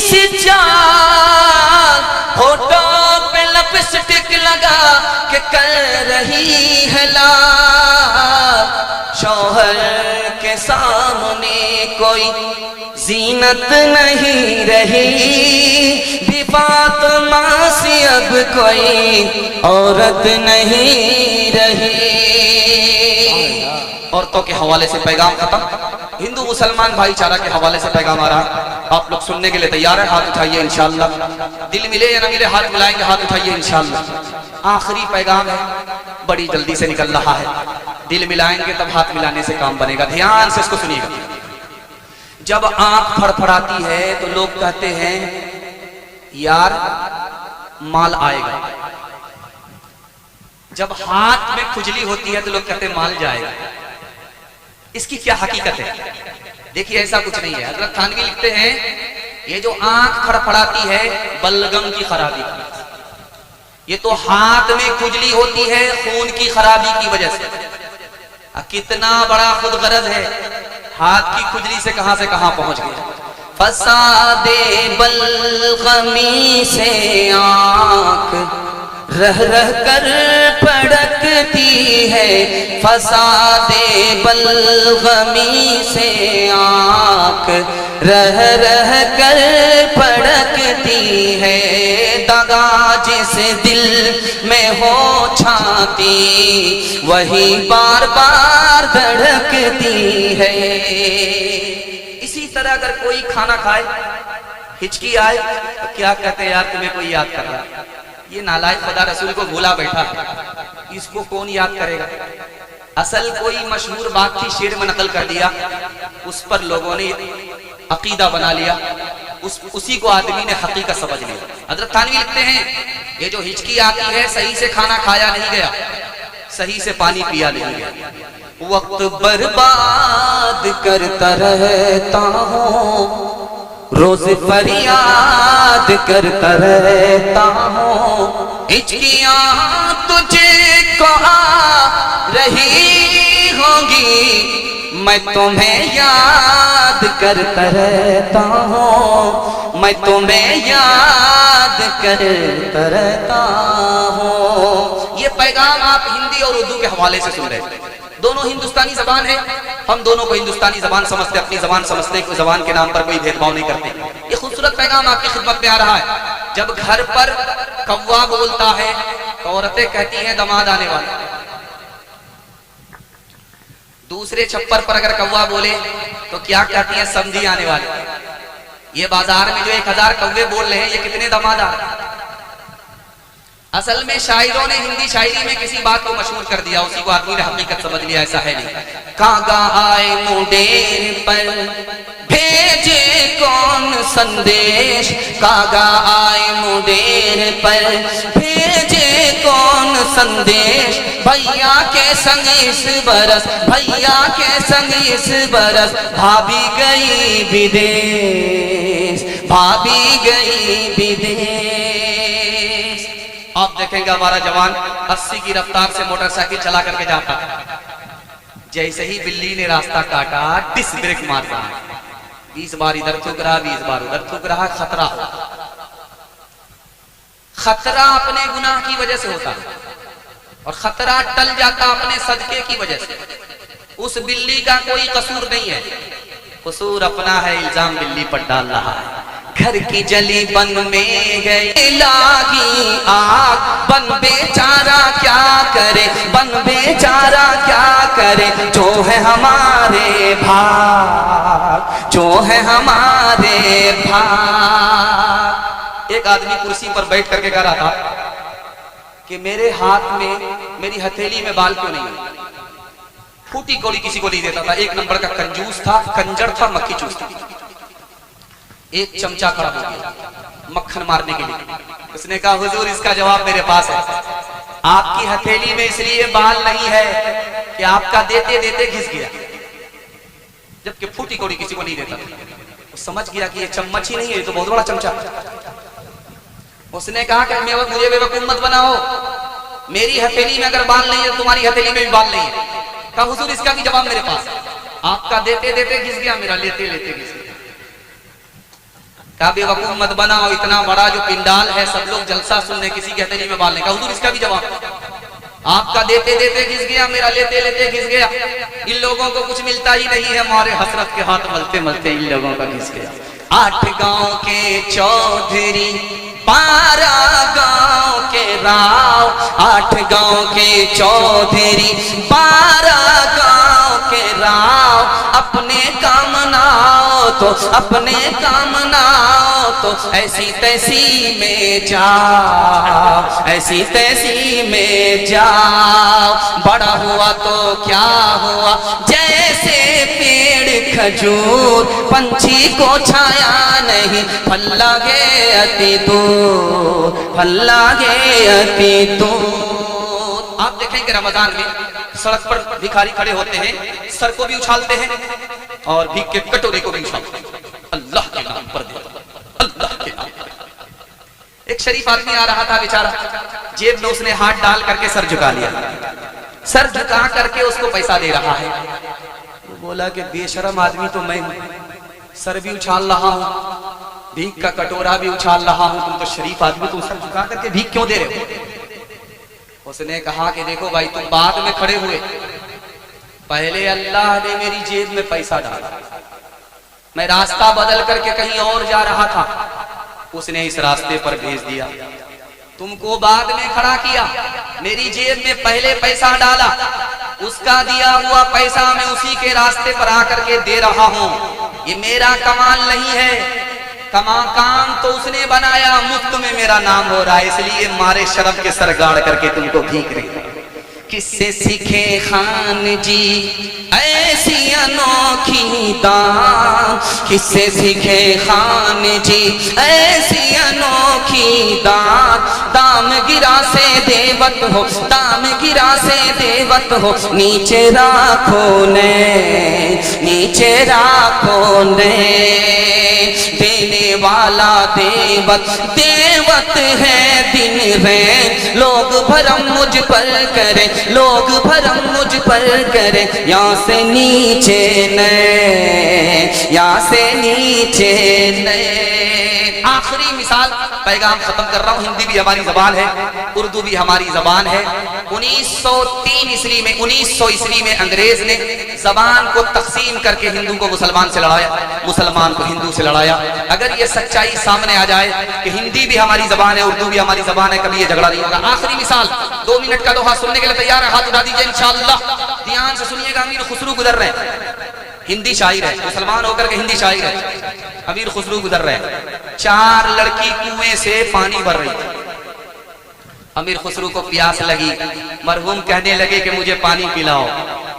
सी चाल, होठों पे लिपस्टिक लगा के कर रही है लाल। शौहर के सामने कोई जीनत नहीं रही, फातिमा सी अब कोई औरत नहीं रही। औरतों के हवाले से पैगाम खत्म, हिंदू मुसलमान भाईचारा के हवाले से पैगाम आ रहा है। आप लोग सुनने के लिए तैयार है? हाथ उठाइए इंशाअल्लाह। दिल मिले या न मिले, हाथ मिलाएंगे, हाथ उठाइए इंशाअल्लाह। आखिरी पैगाम है, बड़ी जल्दी से निकल रहा है। दिल मिलाएंगे तब हाथ मिलाने से काम बनेगा। ध्यान से इसको सुनिएगा। जब आंख फड़फड़ाती है तो लोग कहते हैं यार माल आएगा। जब हाथ में खुजली होती है तो लोग कहते हैं माल जाएगा। इसकी क्या हकीकत है? देखिए ऐसा कुछ नहीं है। हजरत थानवी लिखते हैं ये जो आंख फड़फड़ाती है बलगम की खराबी, ये तो हाथ में खुजली होती है खून की खराबी की वजह से। कितना बड़ा खुद गरज है, हाथ की खुजली से कहां पहुंच गया। फसादे बलगमी से आंख रह रह कर फड़कती है, फसादे बलगमी से आंख रह रह कर फड़कती है। दगा जिस दिल में हो छाती वही बार बार धड़कती है। इसी तरह अगर कोई खाना खाए हिचकी आए तो क्या कहते हैं यार तुम्हें कोई याद कर रहा है, ये नालायक खुदा रसूल को भूला बैठा है, इसको कौन याद करेगा। असल कोई मशहूर बात थी, शेर में नकल कर दिया, उस पर लोगों ने अकीदा बना लिया, उसी को आदमी ने हकीकत समझ लिया। हजरत थानवी लिखते हैं ये जो हिचकी आती है सही से खाना खाया नहीं गया, सही से पानी पिया नहीं गया, वक्त बर्बाद करता रहता हूँ, रोज फरियाद करता रहता हूँ, हिचकियां तुझे को आ रही होंगी, मैं तुम्हें याद करता रहता हूँ, मैं तुम्हें याद करता रहता हूँ। ये पैगाम आप हिंदी और उर्दू के हवाले से सुन रहे हैं। दोनों हिंदुस्तानी जबान है, हम दोनों को हिंदुस्तानी जबान समझते, अपनी जबान समझते हैं, कोई जबान के नाम पर कोई भेदभाव नहीं करते। ये खूबसूरत पैगाम आपकी खिदमत में आ रहा है। जब घर पर कौवा बोलता है तो औरतें कहती हैं दमाद आने वाला। दूसरे छप्पर पर अगर कौवा बोले तो क्या कहती हैं, समधी आने वाले। ये बाजार में जो 1000 कौवे बोल रहे हैं, ये कितने दमाद आ रहे हैं। असल में शायरों ने हिंदी शायरी में किसी बात को मशहूर कर दिया, उसी को आदमी ने हकीकत समझ लिया, ऐसा है नहीं। कागा आए मुंडेर पर भेजे कौन संदेश, कागा आए मुंडेर पर भेजे कौन संदेश, भैया के संग इस बरस, भैया के संग इस बरस भाभी गई विदेश, भाभी गई विदेश। आप देखेंगे हमारा जवान 80 की रफ्तार से मोटरसाइकिल चला करके जाता है, जैसे ही बिल्ली ने रास्ता काटा डिस ब्रेक मारता है, 20 बार इधर थूक रहा, 20 बार उधर थूक रहा। खतरा, खतरा अपने गुनाह की वजह से होता है और खतरा टल जाता अपने सदके की वजह से। उस बिल्ली का कोई कसूर नहीं है, कसूर अपना है, इल्जाम बिल्ली पर डाल रहा है। घर की जली बन में गई लागी आग, बन बेचारा क्या करे, बन बेचारा क्या करे, जो है हमारे भाग, जो है हमारे भाग। एक आदमी कुर्सी पर बैठ करके कह रहा था कि मेरे हाथ में, मेरी हथेली में बाल क्यों नहीं है। फूटी कौड़ी किसी को नहीं देता था, एक नंबर का कंजूस था, कंजर था, मक्खी चूसता। एक चमचा खड़ा हो गया मक्खन मारने के लिए। उसने कहा हुजूर इसका जवाब मेरे पास है, आपकी हथेली में इसलिए बाल नहीं है कि आपका देते देते घिस गया, जबकि फूटी कौड़ी किसी को नहीं देता था। वो समझ गया कि ये चम्मच ही नहीं है, ये तो बहुत बड़ा चमचा। उसने कहा कि मुझे बेवकूफ मत बनाओ, मेरी हथेली में अगर बाल नहीं है तुम्हारी हथेली में भी बाल नहीं है। कहा हुजूर इसका भी जवाब मेरे पास है, आपका देते देते घिस गया, मेरा लेते लेते घिस गया। कहा बेवकूफ मत बनाओ, इतना बड़ा जो पिंडाल है, सब लोग जलसा सुनने, किसी की हथेली में बाल नहीं। कहा हुजूर इसका भी जवाब, आपका देते देते घिस गया, मेरा लेते लेते घिस गया। इन लोगों को कुछ मिलता ही नहीं है, हमारे हसरत के हाथ मलते मलते इन लोगों का घिस गया। 8 गांव के चौधरी, 12 गांव के राव, 8 गांव के चौधरी, 12 गांव के राव, अपने काम नाओ तो, अपने काम नाओ तो ऐसी तैसी में जाओ, ऐसी तैसी में जाओ। बड़ा हुआ तो क्या हुआ, जैसे पेड़ खजूर, पंछी को छाया नहीं, फल लागे अति दूर, फल लागे अति दूर। आप देखेंगे रमजान में सड़क पर भिखारी खड़े होते हैं, सर को भी उछालते हैं और भीख के कटोरे को भी उछालते हैं, अल्लाह के नाम पर दे, अल्लाह के नाम पर। एक शरीफ आदमी आ रहा था बेचारा, जेब में उसने हाथ डाल करके सर झुका लिया, सर झुका करके उसको पैसा दे रहा है। वो बोला कि बेशरम आदमी तो मैं हूं, सर भी उछाल रहा हूं, भीख का कटोरा भी उछाल रहा हूं, तुम तो शरीफ आदमी, तुम सर झुका करके भीख क्यों दे रहे हो। उसने कहा कि देखो भाई, तुम बाद में खड़े हुए, पहले अल्लाह ने मेरी जेब में पैसा डाला, मैं रास्ता बदल करके कहीं और जा रहा था, उसने इस रास्ते पर भेज दिया, तुमको बाद में खड़ा किया, मेरी जेब में पहले पैसा डाला, उसका दिया हुआ पैसा मैं उसी के रास्ते पर आकर के दे रहा हूं। ये मेरा कमाल नहीं है, काम तो उसने बनाया, मुफ्त में मेरा नाम हो रहा है, इसलिए मारे शर्म के सर गाड़ करके तुमको भीख रही। किससे सीखे खान जी ऐसी अनोखी दान, किससे सीखे खान जी ऐसी अनोखी दान, दाम गिरा से देवत हो, दाम गिरा से देवत हो, नीचे राखो ने, नीचे राखो ने, देने वाला देवत देवत है दिन है, लोग भरम मुझ पर करे, लोग भरम मुझ पर करे, यहाँ से नीचे नए, यहाँ से नीचे नए। आखिरी मिसाल, पैगाम खत्म कर रहा हूँ। हिंदी भी हमारी जबान है, उर्दू भी हमारी जबान है। 1903 ईस्वी में, 1900 ईस्वी में अंग्रेज ने जबान को तकसीम करके हिंदू को मुसलमान से लड़ाया, मुसलमान को हिंदू से लड़ाया। अगर ये सच्चाई सामने आ जाए कि हिंदी भी हमारी जबान है, उर्दू भी हमारी जबान है, कभी ये झगड़ा नहीं होगा। आखिरी मिसाल, 2 मिनट का दोहा सुनने के लिए तैयार है? हाथ उठा दीजिए इंशाअल्लाह। ध्यान से सुनिएगा। अमीर खुसरू गुजर रहे हैं, हिंदी शायर है, मुसलमान होकर के हिंदी शायर है। अमीर खुसरू गुजर रहे हैं, 4 लड़की कुएं से पानी भर रही थी। अमीर खुसरू को प्यास लगी, मरहूम कहने लगे कि मुझे पानी पिलाओ।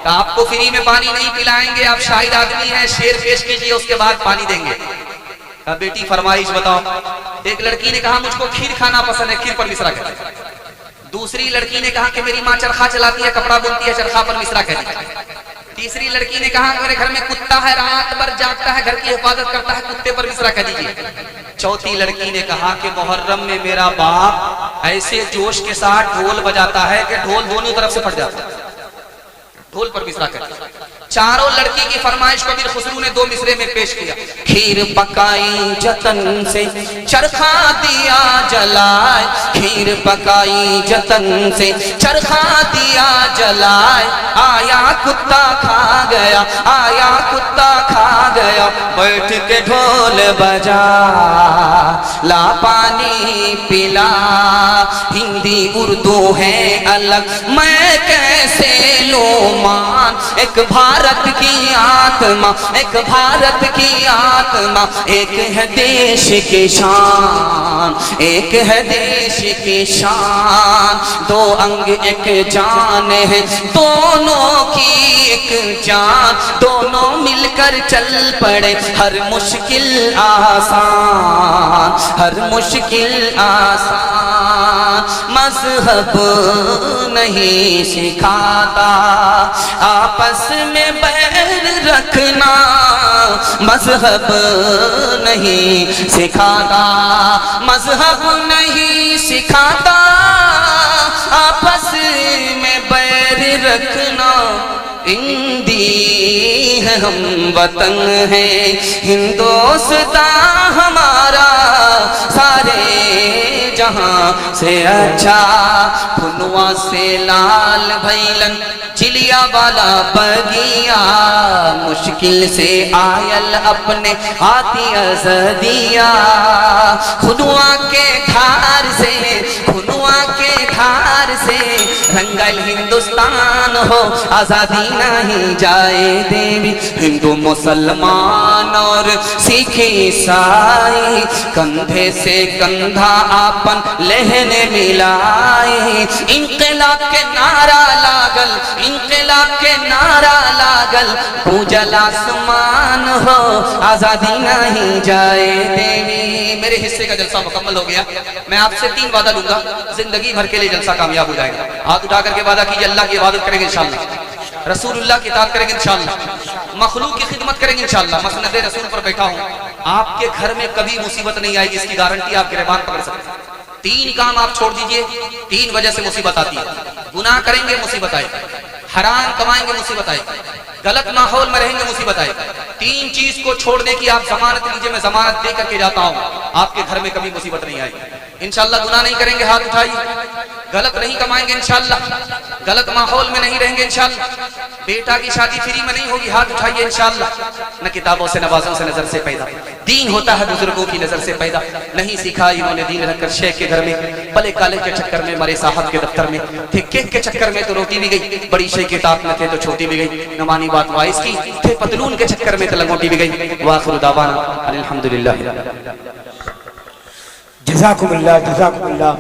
कहा आपको फ्री में पानी नहीं पिलाएंगे, आप शाहिद आदमी हैं, शेर पेश कीजिए उसके बाद पानी देंगे। कहा बेटी फरमाइश बताओ। एक लड़की ने कहा मुझको खीर खाना पसंद है, खीर पर मिश्रा कहते। दूसरी लड़की ने कहा कि मेरी माँ चरखा चलाती है, कपड़ा बुनती है, चरखा पर मिश्रा कहती। तीसरी लड़की ने कहा मेरे घर में कुत्ता है, रात भर जागता है, घर की हिफाजत करता है, कुत्ते पर मिश्रा कह दीजिए। चौथी लड़की ने कहा कि मुहर्रम में मेरा बाप ऐसे जोश के साथ ढोल बजाता है कि ढोल दोनों तरफ से फट जाता है, ढोल पर मिश्रा कर। चारों लड़की की फरमाइश को अमीर खुसरू ने 2 मिसरे में पेश किया। खीर पकाई जतन से चरखा दिया जलाए, खीर पकाई जतन से चरखा दिया जलाए, आया कुत्ता खा गया, आया कुत्ता खा गया, बैठ के ढोल बजा ला पानी पिला। हिंदी उर्दू है अलग, मैं कैसे लूं मान, एक भारत की आत्मा, एक भारत की आत्मा, एक है देश की शान, एक है देश की शान। 2 अंग एक जान है, दोनों की एक जान, दोनों मिलकर चल पड़े, हर मुश्किल आसान, हर मुश्किल आसान। मजहब नहीं सिखाता आपस में बैर रखना, मजहब नहीं सिखाता, मजहब नहीं सिखाता आपस में बैर रखना। हिंदी है हम वतन है, हिंदुस्तान हमारा सारे जहां से अच्छा। फुनवा से लाल भैलन चिलिया वाला बगिया, मुश्किल से आयल अपने हाथी अज़दिया। खुनुआ के धार से, खुनुआ के धार से रंगल हिंदुस्तान हो, आजादी नहीं जाए देवी। हिंदू मुसलमान और सिख ईसाई कंधे से कंधा आपन लहने मिलाए। इनकलाब के नारा लागल, इनकलाब के नारा लागल, पूजल आसमान हो, आजादी नहीं जाए देवी। मेरे हिस्से का जलसा मुकम्मल हो गया। मैं आपसे 3 वादा लूंगा, जिंदगी भर के लिए जलसा कामयाब हो जाएगा। हाथ उठा करके वादा कीजिए, अल्लाह की इबादत करेंगे इंशाअल्लाह, रसूलुल्लाह की इताअत करेंगे इंशाअल्लाह, मखलूक की खिदमत करेंगे इंशाअल्लाह। मसनद रसूल पर बैठा हूँ, आपके घर में कभी मुसीबत नहीं आएगी, इसकी गारंटी आप गिरबान पकड़ सकते हैं। 3 काम आप छोड़ दीजिए, 3 वजह से मुसीबत आती है। गुनाह करेंगे मुसीबत आएगी, हराम कमाएंगे मुसीबत आएगी, गलत माहौल में रहेंगे मुसीबत आएगी। 3 चीज को छोड़ने की आप जमानत लीजिए, मैं जमानत दे करके जाता हूँ, आपके घर में कभी मुसीबत नहीं आएगी इंशाअल्लाह। गुनाह नहीं करेंगे, हाथ उठाइए। गलत नहीं कमाएंगे इंशाअल्लाह, गलत माहौल में नहीं रहेंगे इंशाअल्लाह। बेटा की शादी फ्री में नहीं होगी, हाथ उठाइए इंशाअल्लाह। न किताबों से, नवाजों से, नजर से पैदा दीन होता है, बुजुर्गों की नजर से पैदा। नहीं सीखा इन्होंने दीन रखकर शेख के घर में, पले काले के चक्कर में मरे साहब के दफ्तर में, थे केक के चक्कर में तो रोटी भी गई, बड़ी शेख के ताक में थे तो छोटी भी गई। नमानी बात वाइस की, थे पतलून के चक्कर में तो लंगोटी भी गई। वाखिर दावाना अल्हम्दुलिल्लाह। जज़ाकुमुल्लाह, जज़ाकुमुल्लाह।